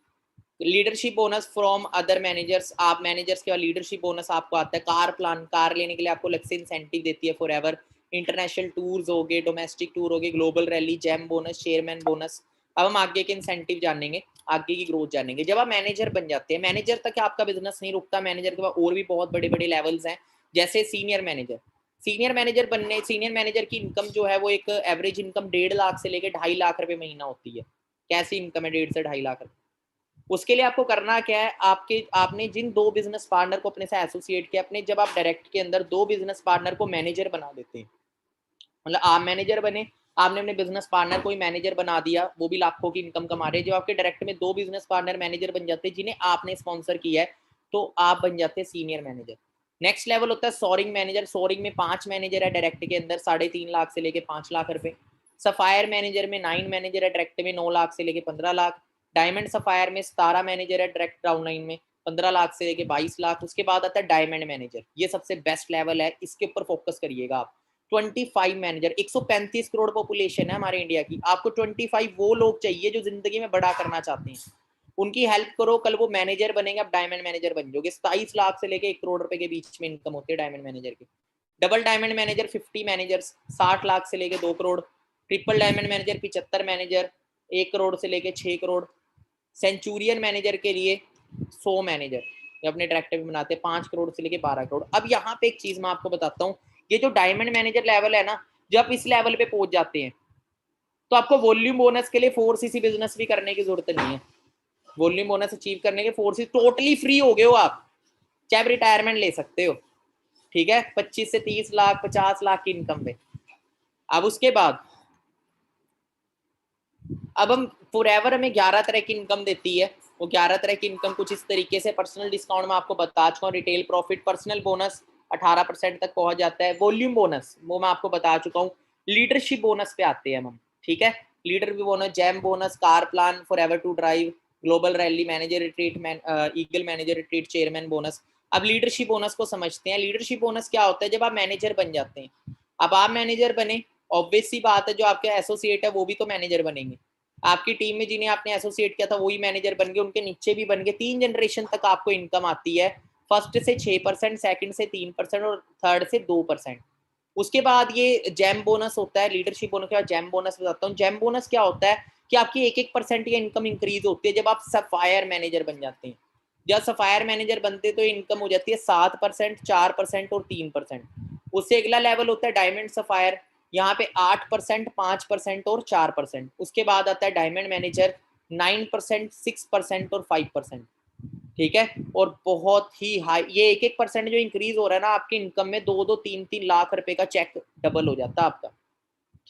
Leadership bonus from other managers, आप मैनेजर्स के बाद लीडरशिप बोनस आपको आता है। कार प्लान, कार लेने के लिए आपको अलग से इंसेंटिव देती है फॉर एवर। इंटरनेशनल टूर्स हो गए, डोमेस्टिक टूर हो गए, global rally, jam bonus, chairman bonus. अब हम आगे के इंसेंटिव जानेंगे, आगे की ग्रोथ जानेंगे। जब आप मैनेजर बन जाते हैं, मैनेजर तक आपका बिजनेस नहीं रुकता, मैनेजर के बाद और भी बहुत बड़े बड़े लेवल्स हैं, जैसे सीनियर मैनेजर। सीनियर मैनेजर बनने, सीनियर मैनेजर की इनकम जो है वो एक एवरेज इनकम 1.5 लाख से लेकर 2.5 लाख रुपए महीना होती है। कैसी इनकम है 1.5 से 2.5 लाख रुपए? उसके लिए आपको करना क्या है, आपने जिन 2 बिजनेस पार्टनर को अपने से एसोसिएट किया, अपने जब आप डायरेक्ट के अंदर 2 बिजनेस पार्टनर को मैनेजर बना देते हैं, मतलब आप मैनेजर बने, आपने अपने बिजनेस पार्टनर को ही मैनेजर बना दिया, वो भी लाखों की इनकम कमा रहे हैं। जो आपके डायरेक्ट में 2 बिजनेस पार्टनर मैनेजर बन जाते हैं जिन्हें आपने स्पॉन्सर किया है, तो आप बन जाते हैं सीनियर मैनेजर। नेक्स्ट लेवल होता है सोरिंग मैनेजर। सोरिंग में 5 मैनेजर है डायरेक्ट के अंदर, 3.5 लाख से लेके 5 लाख रुपए। सफायर मैनेजर में 9 मैनेजर है डायरेक्ट में, 9 लाख से लेके 15 लाख। डायमंड सफायर में 17 मैनेजर है डायरेक्ट डाउनलाइन में, 15 लाख से लेके 22 लाख। उसके बाद आता है डायमंड मैनेजर, ये सबसे बेस्ट लेवल है, इसके ऊपर फोकस करिएगा आप। 25 मैनेजर, 135 करोड़ पॉपुलेशन है हमारे इंडिया की, आपको 25 वो लोग चाहिए जो जिंदगी में बड़ा करना चाहते हैं, उनकी हेल्प करो, कल वो मैनेजर बनेंगे, आप डायमंड मैनेजर बन जाओगे। 27 लाख से लेके 1 करोड़ रुपए के बीच में इनकम होती है डायमंड मैनेजर की। Double diamond manager 50 managers, 60 lakh से लेके 2 crore. Triple diamond manager 75 manager, 1 crore से लेके 6 करोड़। सेंचुरियन मैनेजर के लिए 100 मैनेजर, ये अपने डायरेक्टर भी बनाते हैं, 5 करोड़ से लेके 12 करोड़। अब यहाँ पे एक चीज मैं आपको बताता हूँ, ये जो डायमंड मैनेजर लेवल है ना, जब आप इस लेवल पे पहुंच जाते हैं तो आपको वॉल्यूम बोनस के लिए 4cc बिजनेस भी करने की जरूरत नहीं है। वॉल्यूम बोनस अचीव करने के 4cc टोटली फ्री हो गए हो आप, चाहे आप रिटायरमेंट ले सकते हो। ठीक है, 25 से 30 लाख 50 लाख की इनकम पे। अब उसके बाद अब हम फॉर एवर हमें 11 तरह की इनकम देती है। वो 11 तरह की इनकम कुछ इस तरीके से, पर्सनल डिस्काउंट में आपको बता चुका हूँ, रिटेल प्रॉफिट, पर्सनल बोनस 18% तक पहुंच जाता है। वॉल्यूम बोनस वो मैं आपको बता चुका हूँ। लीडरशिप बोनस पे आते हैं हम। ठीक है, leader bonus, gem bonus, car plan, Forever to drive, global rally, manager retreat, eagle manager retreat, chairman bonus. अब लीडरशिप बोनस को समझते हैं। लीडरशिप बोनस क्या होता है, जब आप मैनेजर बन जाते हैं, अब आप मैनेजर बने, ऑब्वियस सी बात है जो आपके एसोसिएट है वो भी तो मैनेजर बनेंगे। आपकी टीम में जिन्हें आपने एसोसिएट किया था वही मैनेजर बन गए, उनके नीचे भी बन गए। 3 जनरेशन तक आपको इनकम आती है, फर्स्ट से 6%, सेकंड से 3% और थर्ड से 2%। उसके बाद ये जैम बोनस होता है। लीडरशिप बोनस के बाद जैम बोनस बताता हूँ। जैम बोनस क्या होता है कि आपकी 1% की इनकम इंक्रीज होती है जब आप सफायर मैनेजर बन जाते हैं। जब सफायर मैनेजर बनते हैं तो इनकम हो जाती है 7%, 4% और 3%। उससे अगला लेवल होता है डायमंड सफायर, यहाँ पे 8%, 5% और 4%। उसके बाद आता है डायमंड मैनेजर, 9%, 6% और 5%। ठीक है, और बहुत ही हाई, ये 1% जो इंक्रीज हो रहा है ना आपकी इनकम में, 2-2, 3-3 लाख रुपए का चेक डबल हो जाता है आपका।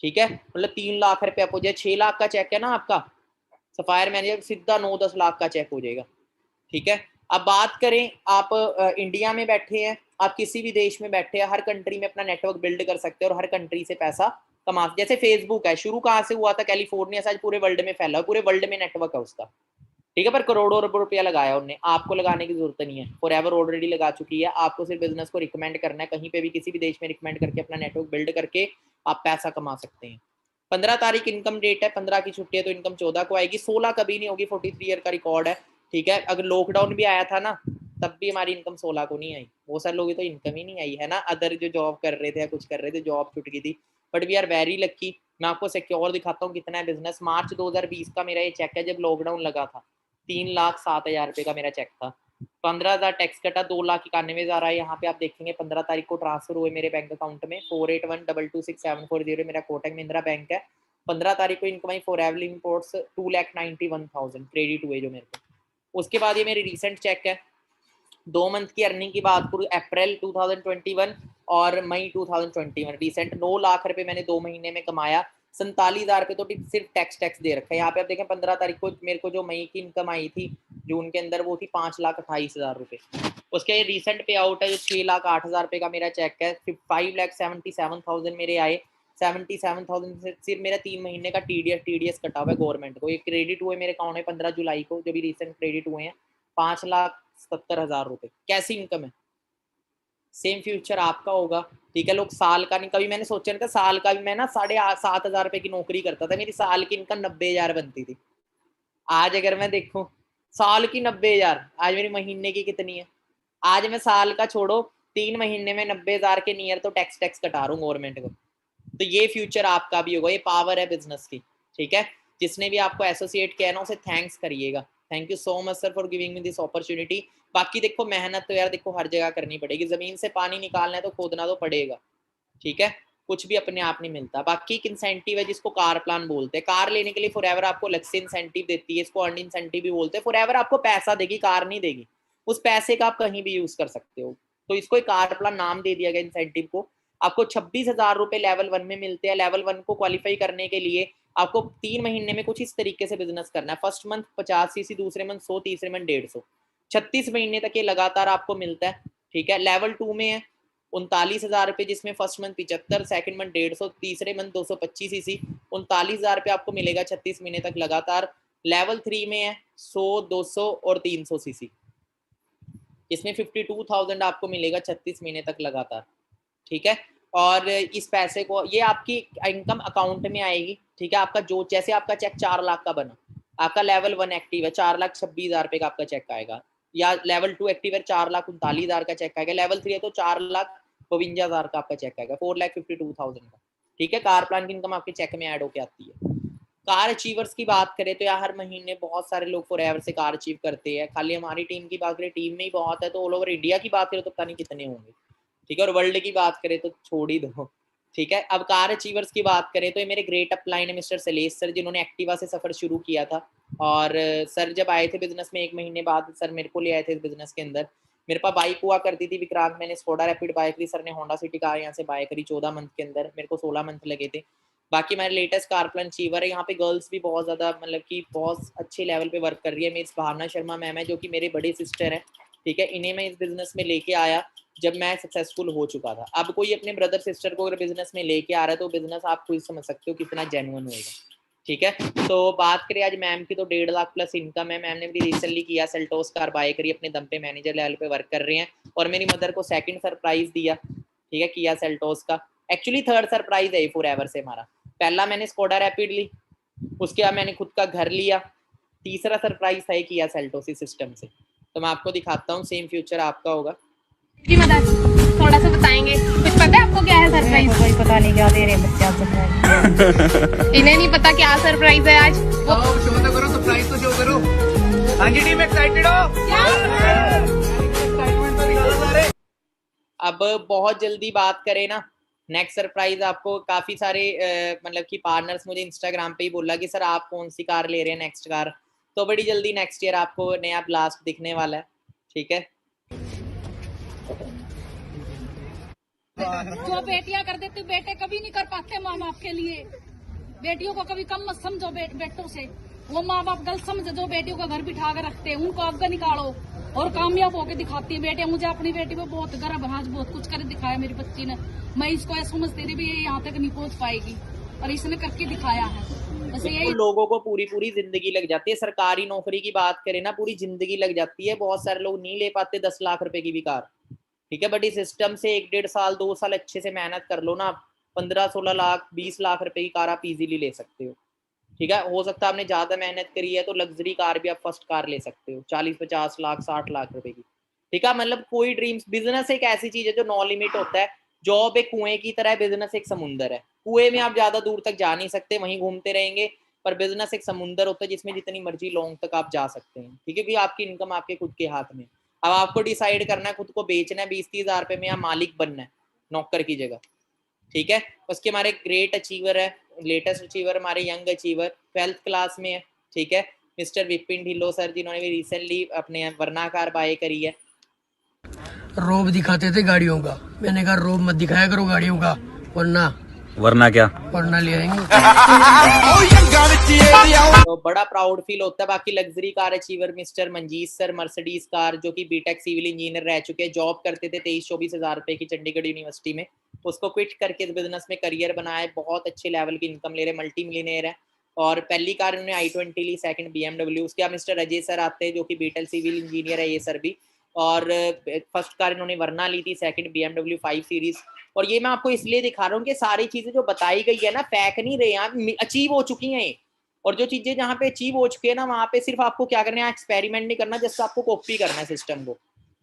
ठीक है, मतलब 3 लाख रुपए आप हो जाए, 6 लाख का चेक है ना आपका, सफायर मैनेजर सीधा 9-10 लाख का चेक हो जाएगा। ठीक है, अब बात करें, आप इंडिया में बैठे हैं, आप किसी भी देश में बैठे हैं, हर कंट्री में अपना नेटवर्क बिल्ड कर सकते हैं और हर कंट्री से पैसा कमा। जैसे फेसबुक है, शुरू कहाँ से हुआ था, कैलिफोर्निया से, आज पूरे वर्ल्ड में फैला है, पूरे वर्ल्ड में नेटवर्क है उसका। ठीक है, पर करोड़ों अरबों रुपया लगाया उन्होंने, आपको लगाने की जरूरत नहीं है, फॉर एवर ऑलरेडी लगा चुकी है। आपको सिर्फ बिजनेस को रिकमेंड करना है, कहीं पे भी किसी भी देश में रिकमेंड करके अपना नेटवर्क बिल्ड करके आप पैसा कमा सकते हैं। 15 तारीख इनकम डेट है, 15 की छुट्टी है तो इनकम 14 को आएगी, 16 कभी नहीं होगी, 43 ईयर का रिकॉर्ड है, ठीक है। अगर लॉकडाउन भी आया था ना तब भी हमारी इनकम 16 को नहीं आई, बहुत सारे लोग तो इनकम ही नहीं आई है ना, अदर जो जॉब कर रहे थे या कुछ कर रहे थे जॉब छूट गई थी, but we are very lucky. मैं आपको सिक्योर दिखाता हूँ कितना है बिजनेस। मार्च 2020 का मेरा ये चेक है जब लॉकडाउन लगा था, 3,07,000 रुपये का मेरा चेक था, 15,000 टैक्स कटा, 2,91,000 आया। यहाँ पे आप देखेंगे 15 तारीख को ट्रांसफर हुए मेरे बैंक अकाउंट में 4812267440, मेरा कोटक महिंद्रा बैंक है। 15 तारीख को income I for every imports 2,91,000 credit हुए जो मेरे को। उसके बाद ये मेरी रिसेंट चेक है, 2 मंथ की अर्निंग की बात करूँ, अप्रैल 2021 और मई 2021, रिसेंट 9 लाख रुपए मैंने 2 महीने में कमाया, 47,000 रुपये तो सिर्फ टैक्स दे रखा है। यहाँ पे आप देखें 15 तारीख को मेरे को जो मई की इनकम आई थी जून के अंदर वो थी 5,28,000 रुपये। उसके रिसेंट पे आउट है जो 6,08,000 रुपये का मेरा चेक है, 5,77,000 मेरे आए, 77,000 से सिर्फ मेरा 3 महीने का टीडीएस कटा हुआ है गवर्नमेंट को। ये क्रेडिट हुए मेरे अकाउंट में 15 जुलाई को, जो भी रिसेंट क्रेडिट हुए हैं 5,70,000 रुपये। कैसी इनकम है, सेम फ्यूचर आपका होगा, ठीक है। लोग साल का नहीं, कभी मैंने सोचा नहीं था साल का भी, मैं ना 7,500 रुपये की नौकरी करता था, मेरी साल की इनकम 90,000 बनती थी। आज अगर मैं देखूं साल की 90,000, आज मेरी महीने की कितनी है, आज मैं साल का छोड़ो 3 महीने में 90,000 के नियर तो टैक्स कटा रहा हूँ गवर्नमेंट को। तो ये फ्यूचर आपका भी होगा, ये पावर है बिजनेस की, ठीक है। जिसने भी आपको एसोसिएट किया ना उसे थैंक्स करिएगा, thank you so much sir for giving me this opportunity. बाकी देखो मेहनत तो यार देखो हर जगह करनी पड़ेगी, जमीन से पानी निकालना है तो खोदना तो पड़ेगा, ठीक है। कुछ भी अपने आप नहीं मिलता। बाकी एक इंसेंटिव है जिसको कार प्लान बोलते हैं, कार लेने के लिए फॉरएवर आपको अलग से इंसेंटिव देती है, इसको अर्न इंसेंटिव भी बोलते हैं। फॉरएवर आपको पैसा देगी, कार नहीं देगी, उस पैसे का आप कहीं भी यूज कर सकते हो, तो इसको एक कार प्लान नाम दे दिया गया इंसेंटिव को। आपको 26,000 रुपए लेवल 1 में मिलते हैं। लेवल 1 को क्वालिफाई करने के लिए आपको 3 महीने में कुछ इस तरीके से बिजनेस करना है, फर्स्ट मंथ 50 सीसी, दूसरे मंथ 100, तीसरे मंथ 150, 36 महीने तक ये लगातार आपको मिलता है, ठीक है। लेवल 2 में है 39,000 रुपये, जिसमें फर्स्ट मंथ 75, सेकंड मंथ 150, तीसरे मंथ 225 सीसी, 39,000 रुपये आपको मिलेगा 36 महीने तक लगातार। लेवल 3 में है 100, 200 और 300 सीसी, इसमें 52,000 आपको मिलेगा 36 महीने तक लगातार, ठीक है। और इस पैसे को ये आपकी इनकम अकाउंट में आएगी, ठीक है। आपका जो जैसे आपका चेक 4 लाख का बना, आपका लेवल 1 एक्टिव है 4,26,000 रुपये का आपका चेक आएगा, या लेवल 2 एक्टिव है 4,39,000 का चेक आएगा, लेवल 3 है तो 4,52,000 का आपका चेक आएगा, 4,52,000 का, ठीक है। कार प्लान की इनकम आपके चेक में ऐड होके आती है। कार अचीवर्स की बात करें तो यार हर महीने बहुत सारे लोग फॉरएवर से कार अचीव करते हैं। खाली हमारी टीम की बात करें, टीम में ही बहुत है, तो ऑल ओवर इंडिया की बात करें तो पता नहीं कितने होंगे, ठीक है। और वर्ल्ड की बात करें तो छोड़ ही दो, ठीक है। अब कार अचीवर्स की बात करें तो ये मेरे ग्रेट अपलाइन है मिस्टर सलेश सर, जिन्होंने एक्टिवा से सफर शुरू किया था। और सर जब आए थे बिजनेस में 1 महीने बाद सर मेरे को ले आए थे इस बिजनेस के अंदर। मेरे पास बाइक हुआ करती थी विक्रांत, मैंने स्कोडा रैपिड बाय करी, सर ने होंडा सिटी कार यहाँ से बाय करी 14 मंथ के अंदर, मेरे को 16 मंथ लगे थे। बाकी मेरे लेटेस्ट कार प्लान अचीवर है, यहाँ पे गर्ल्स भी बहुत ज़्यादा मतलब कि बहुत अच्छे लेवल पे वर्क कर रही है। मेरी भावना शर्मा मैम है जो कि मेरे बड़े सिस्टर है, ठीक है। इन्हें मैं इस बिजनेस में लेके आया जब मैं सक्सेसफुल हो चुका था। अब कोई अपने ब्रदर सिस्टर को अगर बिजनेस में लेके आ रहा है तो बिजनेस आप खुद समझ सकते हो कितना जेन्युइन होगा, ठीक है। तो बात करें आज मैम की तो 1.5 लाख प्लस इनकम है। मैम ने भी recently Kia Seltos car bye करी, अपने दम पे मैनेजर लेवल पे वर्क कर रहे हैं। और मेरी मदर को सेकंड सरप्राइज दिया, ठीक है, किया सेल्टोस का। एक्चुअली थर्ड सरप्राइज है फॉरएवर से हमारा। पहला मैंने स्कोडा रैपिड ली, उसके बाद मैंने खुद का घर लिया, तीसरा सरप्राइज था किया सेल्टोस सिस्टम से। तो मैं आपको दिखाता हूँ, सेम फ्यूचर आपका होगा। की मदद थोड़ा सा बताएंगे, कुछ पता है आपको क्या है सरप्राइज? कोई पता नहीं क्या दे रहे हैं बच्चे आज सरप्राइज। इन्हें नहीं पता क्या सरप्राइज है आज। शो तो करो, सरप्राइज तो शो करो। हाँ जी टीम, एक्साइटेड हो? एक्साइटमेंट तो निकालो सारे। अब बहुत जल्दी बात करें ना, नेक्स्ट सरप्राइज आपको काफी सारे मतलब कि पार्टनर्स मुझे इंस्टाग्राम पे ही बोला कि सर आप कौन सी कार ले रहे हैं नेक्स्ट कार, तो बड़ी जल्दी नेक्स्ट ईयर आपको नया ब्लास्ट दिखने वाला है, ठीक है। जो बेटियां कर देती बेटे कभी नहीं कर पाते माँ बाप के लिए। बेटियों को कभी कम मत समझो बेटों से, वो माँ बाप गलत समझ जो बेटियों को घर बिठा कर रखते हैं, उनको आगे निकालो और कामयाब होकर दिखाती है बेटियां। मुझे अपनी बेटी पे बहुत गर्व है, आज बहुत कुछ कर दिखाया मेरी बच्ची ने। मैं इसको ऐसा समझती थी भी ये यहाँ तक नहीं पहुँच पाएगी, और इसने करके दिखाया है। ऐसे यही लोगों को पूरी जिंदगी लग जाती है। सरकारी नौकरी की बात करें ना, पूरी जिंदगी लग जाती है। बहुत सारे लोग नहीं ले पाते 10 लाख रुपए की भी कार, ठीक है। बट इस सिस्टम से 1 डेढ़ साल 2 साल अच्छे से मेहनत कर लो ना, 15-16 लाख 20 लाख रुपए की कार आप इजीली ले सकते हो। ठीक है, हो सकता है आपने ज़्यादा मेहनत करी है तो लग्जरी कार भी आप फर्स्ट कार ले सकते हो 40-50 लाख 60 लाख रुपए की। ठीक है, मतलब कोई ड्रीम्स, बिजनेस एक ऐसी चीज़ है जो नो लिमिट होता है। जॉब एक कुएं की तरह है, बिजनेस एक समुंदर है। कुएं में आप ज़्यादा दूर तक जा नहीं सकते, वहीं घूमते रहेंगे, पर बिजनेस एक समुंदर होता है जिसमें जितनी मर्जी लॉन्ग तक आप जा सकते हैं। ठीक है, क्योंकि आपकी इनकम आपके खुद के हाथ में। अब आपको डिसाइड करना है खुद को बेचना है 20-30 हज़ार रुपये में या मालिक बनना है नौकर की जगह। ठीक है, उसके हमारे ग्रेट अचीवर है, लेटेस्ट अचीवर हमारे यंग अचीवर 12th क्लास में है। ठीक है, मिस्टर विपिन ढिल्लो सर, जिन्होंने भी रिसेंटली अपने वरना कार बाय करी है। रोब दिखाते थे गाड़ियों का, मैंने कहा रोब मत दिखाया करो गाड़ियों का, वरना क्या, वरना ले आएंगे। तो बड़ा प्राउड फील होता है। बाकी luxury car achiever mister Manjeet sir, Mercedes car, जो कि बीटेक सिविल इंजीनियर रह चुके हैं, जॉब करते थे 23-24 हज़ार रुपए की चंडीगढ़ यूनिवर्सिटी में, उसको क्विट करके इस बिजनेस में करियर बनाया, बहुत अच्छे लेवल की इनकम ले रहे, मल्टी मिलियनेयर है। और पहली कार उन्होंने i20 ली, सेकंड BMW। उसके बाद मिस्टर अजय सर आते हैं जो कि बीटेक सिविल इंजीनियर है ये सर भी, और फर्स्ट कार इन्होंने वरना ली थी, सेकंड BMW 5 सीरीज। और ये मैं आपको इसलिए दिखा रहा हूँ कि सारी चीजें जो बताई गई है ना फेक नहीं रहे, यहाँ अचीव हो चुकी हैं। और जो चीजें जहाँ पे अचीव हो चुकी है ना, वहाँ पे सिर्फ आपको क्या करना है, एक्सपेरिमेंट नहीं करना, जस्ट आपको कॉपी करना है सिस्टम को।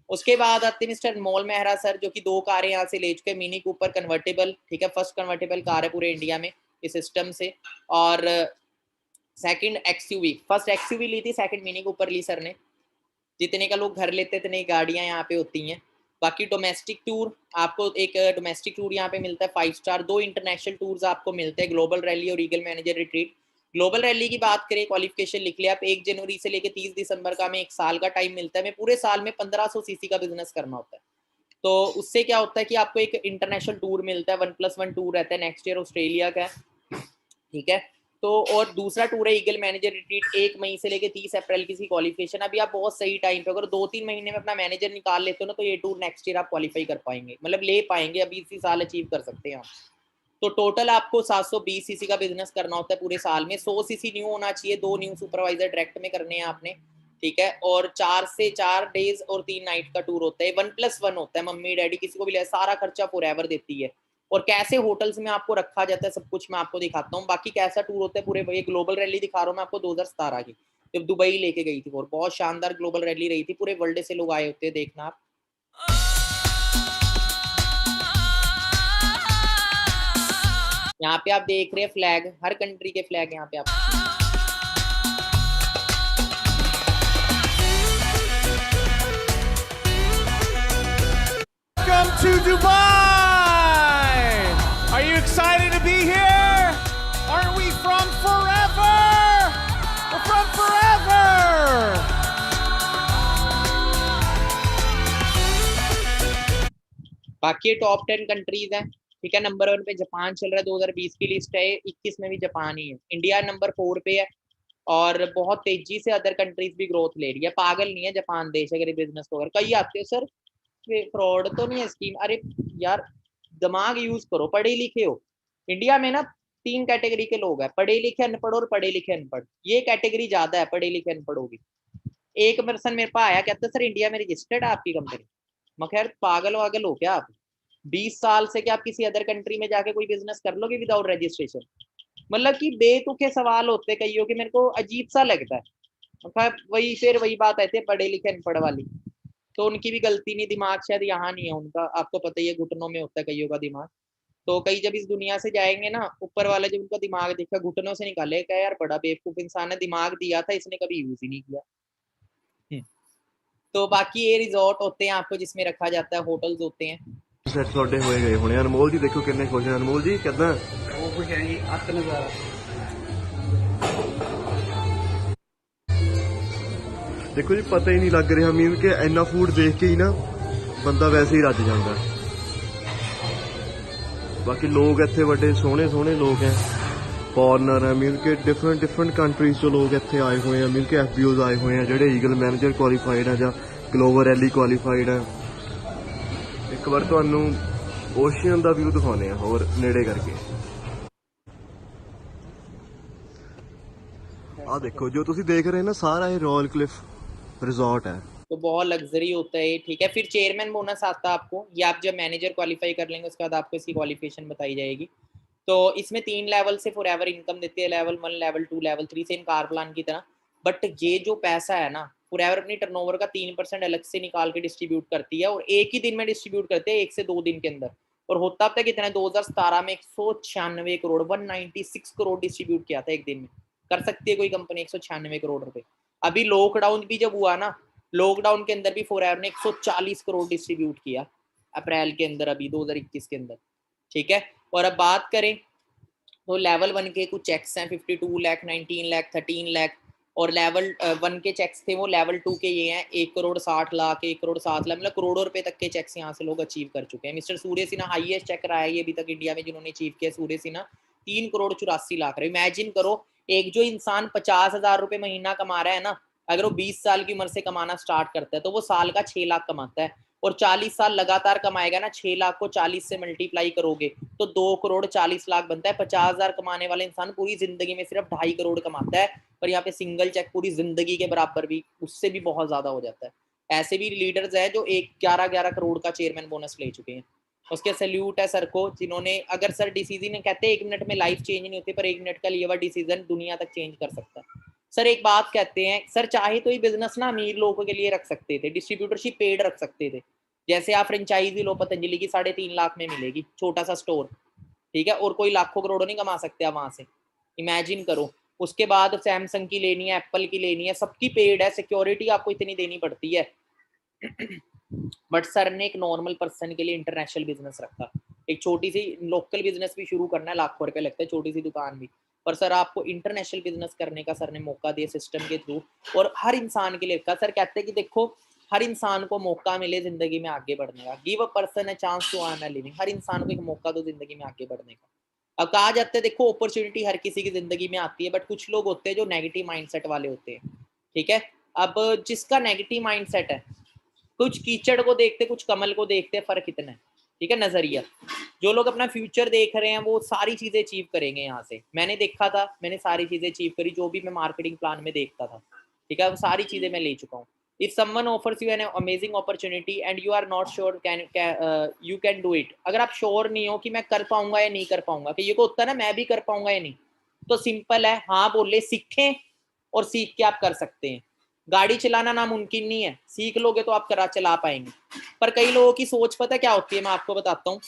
उसके बाद आते मिस्टर अनमोल मेहरा सर, जो कि 2 कारें यहाँ से ले चुके हैं, मिनी कूपर कन्वर्टेबल। ठीक है, फर्स्ट कन्वर्टेबल कार है पूरे इंडिया में इस सिस्टम से। और सेकंड XUV, फर्स्ट XUV ली थी, सेकंड मिनी कूपर ली सर ने। जितने का लोग घर लेते इतने गाड़ियां यहाँ पे होती हैं। बाकी डोमेस्टिक टूर, आपको एक डोमेस्टिक टूर यहाँ पे मिलता है 5 स्टार। 2 इंटरनेशनल टूर्स आपको मिलते हैं, ग्लोबल रैली और eagle manager retreat. Global rally की बात करें, क्वालिफिकेशन लिख लिया आप, 1 जनवरी से लेकर 30 दिसंबर का हमें 1 साल का टाइम मिलता है। मैं पूरे साल में 1500 सीसी का बिजनेस करना होता है। तो उससे क्या होता है कि आपको एक इंटरनेशनल टूर मिलता है, 1+1 टूर रहता है, नेक्स्ट ईयर ऑस्ट्रेलिया का। ठीक है, तो और दूसरा टूर है ईगल मैनेजर रिट्रीट, 1 मई से लेकर 30 अप्रैल की क्वालिफिकेशन। अभी आप बहुत सही टाइम पे, अगर 2-3 महीने में अपना मैनेजर निकाल लेते हो ना, तो ये टूर नेक्स्ट ईयर आप क्वालिफाई कर पाएंगे, मतलब ले पाएंगे, अभी इसी साल अचीव कर सकते हैं आप। तो टोटल आपको 720 सीसी का बिजनेस करना होता है पूरे साल में। 100 सीसी न्यू होना चाहिए, 2 न्यू सुपरवाइजर डायरेक्ट में करने हैं आपने। ठीक है, और 4 से 4 डेज और 3 नाइट का टूर होता है। 1+1 होता है, मम्मी डैडी किसी को भी ले, सारा खर्चा फॉरएवर देती है। और कैसे होटल्स में आपको रखा जाता है सब कुछ मैं आपको दिखाता हूँ। बाकी कैसा टूर होता है पूरे, ये ग्लोबल रैली दिखा रहा हूँ मैं आपको 2017 की, जब दुबई लेके गई थी, और बहुत शानदार ग्लोबल रैली रही थी, पूरे वर्ल्ड से लोग आए होते हैं, देखना आप। यहाँ पे आप देख रहे हैं फ्लैग, हर कंट्री के फ्लैग यहाँ पे आप। Welcome to Dubai! Are you excited to be here? Aren't we from forever? We're from forever! बाकी ये टॉप 10 कंट्रीज हैं। ठीक है, नंबर 1 पे जापान चल रहा है, 2020 की लिस्ट है, 21 में भी जापान ही है। इंडिया नंबर 4 पे है, और बहुत तेजी से अदर कंट्रीज भी ग्रोथ ले रही है। पागल नहीं है जापान देश, अगर बिजनेस को अगर कई आते हो सर फ्रॉड तो नहीं है स्कीम, अरे यार दिमाग यूज करो, पढ़े लिखे हो। इंडिया में ना 3 कैटेगरी के लोग हैं, पढ़े लिखे अनपढ़ और पढ़े लिखे अनपढ़। ये कैटेगरी ज्यादा है पढ़े लिखे अनपढ़ होगी। एक पर्सन मेरे पास आया, कहता सर इंडिया में रजिस्टर्ड है आपकी कंपनी? मैं खैर पागल वागल हो क्या आप? 20 साल से क्या आप किसी अदर कंट्री में जाके कोई बिजनेस कर लोगे विदाउट रजिस्ट्रेशन? मतलब कि बेतुके सवाल होते कईयों के, मेरे को अजीब सा लगता है। वही फिर वही बात आती है पढ़े लिखे अनपढ़ वाली, तो उनकी भी गलती नहीं, दिमाग शायद यहाँ नहीं है उनका, आपको पता ही है घुटनों में होता है कईयों का दिमाग। तो कई जब इस दुनिया से जाएंगे ना, ऊपर वाला जब उनका दिमाग देखा घुटनों से निकालेगा, यार बड़ा बेवकूफ इंसान है, दिमाग दिया था इसने कभी यूज ही नहीं किया। तो बाकी ये रिजॉर्ट होते हैं आपको जिसमें रखा जाता है, होटल्स होते हैं। ਸੈਟ ਤੁਹਾਡੇ ਹੋਏ ਗਏ ਹੋਣੇ। ਅਨਮੋਲ ਜੀ ਦੇਖੋ ਕਿੰਨੇ ਖੁਸ਼ ਨੇ। ਅਨਮੋਲ ਜੀ ਕਿੱਦਾਂ? वो कुछ है जी, अत नजारा। ਦੇਖੋ ਜੀ ਪਤਾ ਹੀ ਨਹੀਂ ਲੱਗ ਰਿਹਾ ਮੀਨ ਕਿ ਇੰਨਾ ਫੂਡ ਦੇਖ ਕੇ ਹੀ ਨਾ ਬੰਦਾ ਵੈਸੇ ਹੀ ਰੱਜ ਜਾਂਦਾ। ਬਾਕੀ ਲੋਕ ਇੱਥੇ ਵੱਡੇ ਸੋਹਣੇ ਸੋਹਣੇ ਲੋਕ ਹੈ, ਫੋਰਨਰ ਹੈ, ਮੀਨ ਕਿ ਡਿਫਰੈਂਟ ਕੰਟਰੀਜ਼ ਤੋਂ ਲੋਕ ਇੱਥੇ ਆਏ ਹੋਏ ਆ, ਮੀਨ ਕਿ FBOs ਆਏ ਹੋਏ ਆ ਜਿਹੜੇ ਈਗਲ ਮੈਨੇਜਰ ਕੁਆਲੀਫਾਈਡ ਆ ਜਾਂ ਗਲੋਬਲ ਰੈਲੀ ਕੁਆਲੀਫਾਈਡ ਆ। ਇੱਕ ਵਾਰ ਤੁਹਾਨੂੰ ਓਸ਼ੀਅਨ ਦਾ ਵਿਊ ਦਿਖਾਉਂਦੇ ਆ ਹੋਰ ਨੇੜੇ ਕਰਕੇ। ਆ ਦੇਖੋ ਜੋ ਤੁਸੀਂ ਦੇਖ ਰਹੇ ਨਾ ਸਾਰਾ ਇਹ रॉयल क्लिफ रिजॉर्ट है। तो बहुत लग्जरी होता है। ठीक है, फिर चेयरमैन बोनस आता है आपको, ये आप जब मैनेजर क्वालिफाई कर लेंगे उसके बाद आपको इसकी क्वालिफिकेशन बताई जाएगी। तो इसमें 3 लेवल से फॉरएवर इनकम देती है, level 1, level 2, level 3, same car plan की तरह। बट ये जो पैसा है ना, फॉरएवर अपनी टर्नओवर का 3% अलग से निकाल के डिस्ट्रीब्यूट करती है, और एक ही दिन में डिस्ट्रीब्यूट करते हैं, 1 से 2 दिन के अंदर। और होता अब तक कितना है, 2017 में 196 करोड़ 196 करोड़ डिस्ट्रीब्यूट किया था एक दिन में। कर सकती है कोई कंपनी 196 करोड़ रुपए। अभी लॉकडाउन भी जब हुआ ना, लॉकडाउन के अंदर भी फॉरएवर ने 140 करोड़ डिस्ट्रीब्यूट किया अप्रैल के अंदर, अभी 2021 के अंदर, ठीक है। और अब बात करें तो लेवल 1 के कुछ चेक्स हैं 52 लाख, 19 लाख, 13 लाख, और लेवल 1 के चेक्स थे वो लेवल 2 के ये हैं 1 करोड़ 60 लाख, 1 करोड़ 7 लाख, मतलब करोड़ों रुपए तक के चेक्स यहाँ से लोग अचीव कर चुके हैं। मिस्टर सूर्य सिन्हा हाईएस्ट चेक रहा है ये अभी तक इंडिया में जिन्होंने अचीव किया, सूर्य सिन्हा 3 करोड़ 84 लाख रहे। इमेजिन करो, एक जो इंसान 50,000 रुपए महीना कमा रहा है ना, अगर वो 20 साल की उम्र से कमाना स्टार्ट करता है तो वो साल का 6 लाख कमाता है, और 40 साल लगातार कमाएगा ना, 6 लाख को 40 से मल्टीप्लाई करोगे तो 2 करोड़ 40 लाख बनता है। 50,000 कमाने वाले इंसान पूरी जिंदगी में सिर्फ 2.5 करोड़ कमाता है, पर यहाँ पे सिंगल चेक पूरी जिंदगी के बराबर भी, उससे भी बहुत ज्यादा हो जाता है। ऐसे भी लीडर्स हैं जो 11 करोड़ का चेयरमैन बोनस ले चुके हैं। उसके सैल्यूट है सर को, जिन्होंने, अगर सर डिसीजन कहते हैं 1 मिनट में लाइफ चेंज नहीं होती, पर 1 मिनट का लिया हुआ डिसीजन दुनिया तक चेंज कर सकता है। सर एक बात कहते हैं, सर चाहे तो ये बिजनेस ना अमीर लोगों के लिए रख सकते थे, डिस्ट्रीब्यूटरशिप पेड रख सकते थे, जैसे आप फ्रेंचाइजी लो पतंजलि की 3.5 लाख में मिलेगी, छोटा सा स्टोर, ठीक है, और कोई लाखों करोड़ों नहीं कमा सकते आप वहां से, इमेजिन करो। उसके बाद सैमसंग की लेनी है, एप्पल की लेनी है, सबकी पेड है, सिक्योरिटी आपको इतनी देनी पड़ती है। बट सर ने एक नॉर्मल पर्सन के लिए इंटरनेशनल बिजनेस रखा, एक छोटी सी लोकल बिजनेस भी शुरू करना है, लाखों रुपए लगता है, छोटी सी दुकान भी, पर सर आपको इंटरनेशनल बिजनेस करने का सर ने मौका दिया सिस्टम के थ्रू, और हर इंसान के लिए रखा। सर कहते हैं कि देखो हर इंसान को मौका मिले जिंदगी में आगे बढ़ने का, give a person a chance to earn a living, हर इंसान को एक मौका दो जिंदगी में आगे बढ़ने का। अब कहा जाता है देखो अपॉर्चुनिटी हर किसी की जिंदगी में आती है, बट कुछ लोग होते हैं जो नेगेटिव माइंडसेट वाले होते हैं, ठीक है। अब जिसका नेगेटिव माइंडसेट है, कुछ कीचड़ को देखते कुछ कमल को देखते, फर्क इतना है, ठीक है, नजरिया। जो लोग अपना फ्यूचर देख रहे हैं वो सारी चीजें अचीव करेंगे यहाँ से। मैंने देखा था, मैंने सारी चीजें अचीव करी, जो भी मैं मार्केटिंग प्लान में देखता था, ठीक है, वो सारी चीजें मैं ले चुका हूँ। If someone offers you an amazing opportunity and you are not sure you can do it, अगर आप श्योर नहीं हो कि मैं कर पाऊंगा या नहीं कर पाऊंगा, कि ये को होता है ना मैं भी कर पाऊंगा या नहीं, तो सिंपल है, हाँ बोले, सीखें, और सीख के आप कर सकते हैं। गाड़ी चलाना नामुमकिन नहीं है, सीख लोगे तो आप चला पाएंगे। पर कई लोगों की सोच पता क्या होती है, मैं आपको बताता हूँ।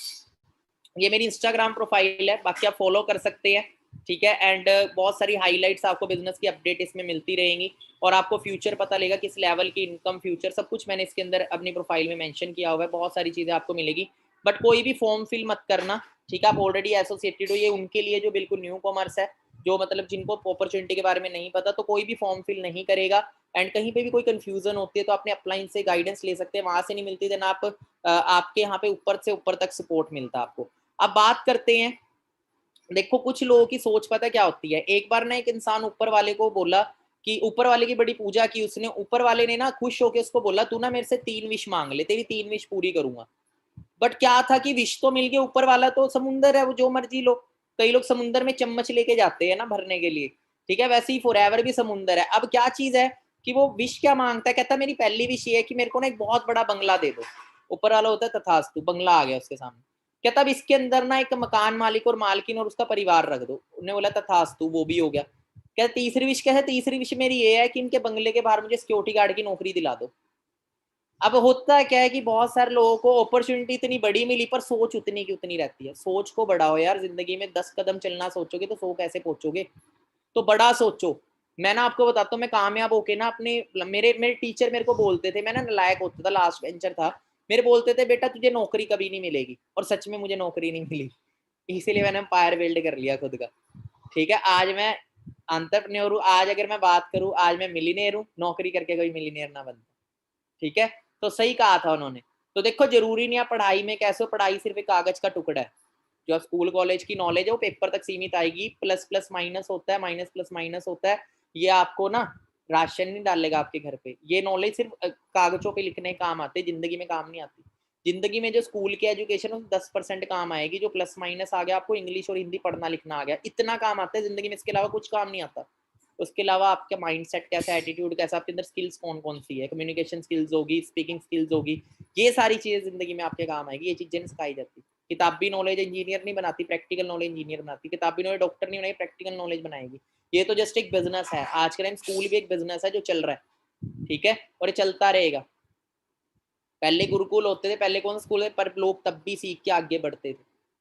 ये मेरी इंस्टाग्राम प्रोफाइल है, बाकी आप फॉलो कर सकते हैं, ठीक है। एंड बहुत सारी हाईलाइट्स आपको बिजनेस की अपडेट इसमें मिलती रहेंगी, और आपको फ्यूचर पता लगेगा किस लेवल की इनकम, फ्यूचर सब कुछ मैंने इसके अंदर अपनी प्रोफाइल में मेंशन किया हुआ है, बहुत सारी चीजें आपको मिलेगी। बट कोई भी फॉर्म फिल मत करना, ठीक है, आप ऑलरेडी एसोसिएटेड हो। ये उनके लिए जो बिल्कुल न्यू कॉमर्स है, जो मतलब जिनको अपॉर्चुनिटी के बारे में नहीं पता, तो कोई भी फॉर्म फिल नहीं करेगा। एंड कहीं पे भी कोई कंफ्यूजन होती है तो अपने अपलाइन से गाइडेंस ले सकते हैं, वहां से नहीं मिलती देन आप आपके यहाँ पे ऊपर से ऊपर तक सपोर्ट मिलता है आपको। अब बात करते हैं, देखो कुछ लोगों की सोच पता क्या होती है। एक बार ना एक इंसान ऊपर वाले को बोला कि ऊपर वाले की बड़ी पूजा की उसने, ऊपर वाले ने ना खुश होकर उसको बोला तू ना मेरे से 3 विश मांग ले, तेरी 3 विश पूरी करूंगा। बट क्या था कि विश तो मिल गया, ऊपर वाला तो समुंदर है, वो जो मर्जी लो। कई लोग समुंदर में चम्मच लेके जाते हैं ना भरने के लिए, ठीक है, वैसे ही फॉरएवर भी समुंदर है। अब क्या चीज है कि वो विश क्या मांगता है, कहता मेरी पहली विश ये है कि मेरे को ना एक बहुत बड़ा बंगला दे दो। ऊपर वाला होता है तथास्तु, बंगला आ गया उसके सामने, कहता अब इसके अंदर ना एक मकान मालिक और मालकिन और उसका परिवार रख दो। उन्होंने बोला तथास्तु, वो भी हो गया। कहता तीसरी विश क्या है, तीसरी विश मेरी ये है कि इनके बंगले के बाहर मुझे सिक्योरिटी गार्ड की नौकरी दिला दो। अब होता है क्या है कि बहुत सारे लोगों को अपॉर्चुनिटी इतनी बड़ी मिली पर सोच उतनी की उतनी रहती है। सोच को बढ़ाओ यार, जिंदगी में 10 कदम चलना सोचोगे तो 100 कैसे पहुंचोगे, तो बड़ा सोचो। मैं ना आपको बताता हूँ, मैं कामयाब होके ना अपने मेरे टीचर मेरे को बोलते थे, मैं ना नालायक होता था, लास्ट बेंचर था, मेरे बोलते थे बेटा तुझे नौकरी कभी नहीं मिलेगी, और सच में मुझे नौकरी नहीं मिली, इसीलिए मैंने एम्पायर बिल्ड कर लिया खुद का, ठीक है। आज मैं एंटरप्रेन्योर हूँ, आज अगर मैं बात करूँ आज मैं मिलीनियर हूँ, नौकरी करके कोई मिलीनियर ना बनता, ठीक है। तो सही कहा था उन्होंने। तो देखो जरूरी नहीं है पढ़ाई में कैसे हो, पढ़ाई सिर्फ एक कागज का टुकड़ा है। जो स्कूल कॉलेज की नॉलेज है वो पेपर तक सीमित आएगी, प्लस प्लस माइनस होता है, माइनस प्लस माइनस होता है, ये आपको ना राशन नहीं डालेगा आपके घर पे। ये नॉलेज सिर्फ कागजों पे लिखने काम आते, जिंदगी में काम नहीं आती। जिंदगी में जो स्कूल की एजुकेशन है 10% काम आएगी, जो प्लस माइनस आ गया, आपको इंग्लिश और हिंदी पढ़ना लिखना आ गया, इतना काम आता है जिंदगी में, इसके अलावा कुछ काम नहीं आता। उसके अलावा आपका माइंडसेट कैसा, एटीट्यूड कैसा, आपके अंदर स्किल्स कौन कौन सी है, कम्युनिकेशन स्किल्स होगी, स्पीकिंग स्किल्स होगी, ये सारी चीजें जिंदगी में आपके काम आएगी, ये चीजें सिखाई जाती। किताबी नॉलेज इंजीनियर नहीं बनाती, प्रैक्टिकल नॉलेज इंजीनियर बनाती। किताबी नॉलेज डॉक्टर नहीं बनाएगी, प्रैक्टिकल नॉलेज बनाएगी। ये तो जस्ट एक बिजनेस है। आज के टाइम स्कूल भी एक बिजनेस है जो चल रहा है, ठीक है, और ये चलता रहेगा। पहले गुरुकुल होते थे, पहले कौन स्कूल है, पर लोग तब भी सीख के आगे बढ़ते थे।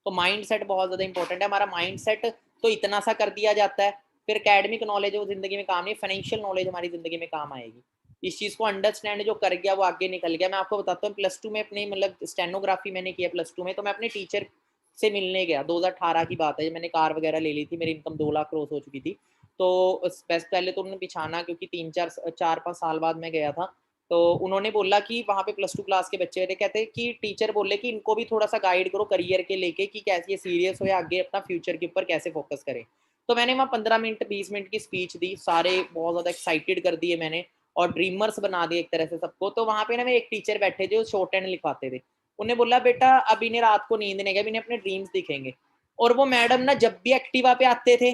तो माइंड सेट बहुत ज़्यादा इंपॉर्टेंट है। हमारा माइंड सेट तो इतना सा कर दिया जाता है, फिर एकेडमिक नॉलेज वो जिंदगी में काम नहीं, फाइनेंशियल नॉलेज हमारी जिंदगी में काम आएगी। इस चीज़ को अंडरस्टैंड जो कर गया वो आगे निकल गया। मैं आपको बताता हूँ, प्लस 2 में अपनी मतलब स्टेनोग्राफी मैंने किया प्लस 2 में, तो मैं अपने टीचर से मिलने गया। 2018 की बात है, मैंने कार वगैरह ले ली थी, मेरी इनकम 2 लाख क्रॉस हो चुकी थी। तो पहले तो उन्होंने पिछाना, क्योंकि 4-5 साल बाद मैं गया था। तो उन्होंने बोला कि वहाँ पे प्लस 2 क्लास के बच्चे थे, कहते कि टीचर बोले कि इनको भी थोड़ा सा गाइड करो करियर के लेके, कि कैसे ये सीरियस हो या आगे अपना फ्यूचर के ऊपर कैसे फोकस करें। तो मैंने वहाँ 15 मिनट 20 मिनट की स्पीच दी, सारे बहुत ज़्यादा एक्साइटेड कर दिए मैंने, और ड्रीमर्स बना दिए एक तरह से सबको। तो वहाँ पे ना मेरे एक टीचर बैठे थे, वो शॉर्ट हैंड लिखवाते थे। उन्हें बोला, बेटा अब इन्हें रात को नींद नहीं, इन्हें अपने ड्रीम्स दिखेंगे। और वो मैडम ना जब भी एक्टिवा पे आते थे,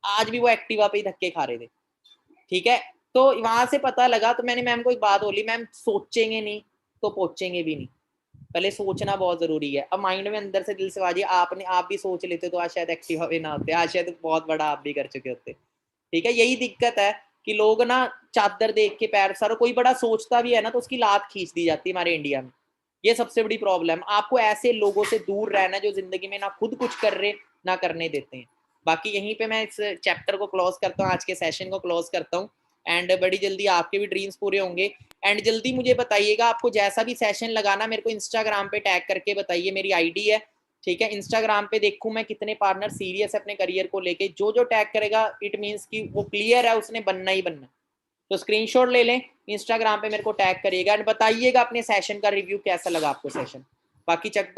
आज भी वो एक्टिवा पे ही धक्के खा रहे थे, ठीक है। तो वहां से पता लगा। तो मैंने मैम को एक बात बोली, मैम सोचेंगे नहीं तो पहुंचेंगे भी नहीं, पहले सोचना बहुत जरूरी है। अब माइंड में अंदर से दिल से बाजी, आप भी सोच लेते तो आज शायद एक्टिवा पे ना होते, आज शायद बहुत बड़ा आप भी कर चुके होते, ठीक है। यही दिक्कत है कि लोग ना चादर देख के पैर, सर कोई बड़ा सोचता भी है ना तो उसकी लात खींच दी जाती है हमारे इंडिया में। ये सबसे बड़ी प्रॉब्लम। आपको ऐसे लोगों से दूर रहना जो जिंदगी में ना खुद कुछ कर रहे ना करने देते हैं। बाकी यहीं पे मैं इस चैप्टर को क्लोज करता हूँ, आज के सेशन को क्लोज करता हूँ। एंड बड़ी जल्दी आपके भी ड्रीम्स पूरे होंगे। एंड जल्दी मुझे बताइएगा, आपको जैसा भी सेशन लगाना मेरे को इंस्टाग्राम पे टैग करके बताइए, मेरी आईडी है, ठीक है। इंस्टाग्राम पे देखूं मैं कितने पार्टनर सीरियस है अपने करियर को लेके। जो जो टैग करेगा इट मीन्स कि वो क्लियर है, उसने बनना ही बनना। तो स्क्रीनशॉट ले लें, इंस्टाग्राम पे मेरे को टैग करिएगा एंड बताइएगा अपने सेशन का रिव्यू कैसा लगा आपको सेशन। बाकी चेक दो।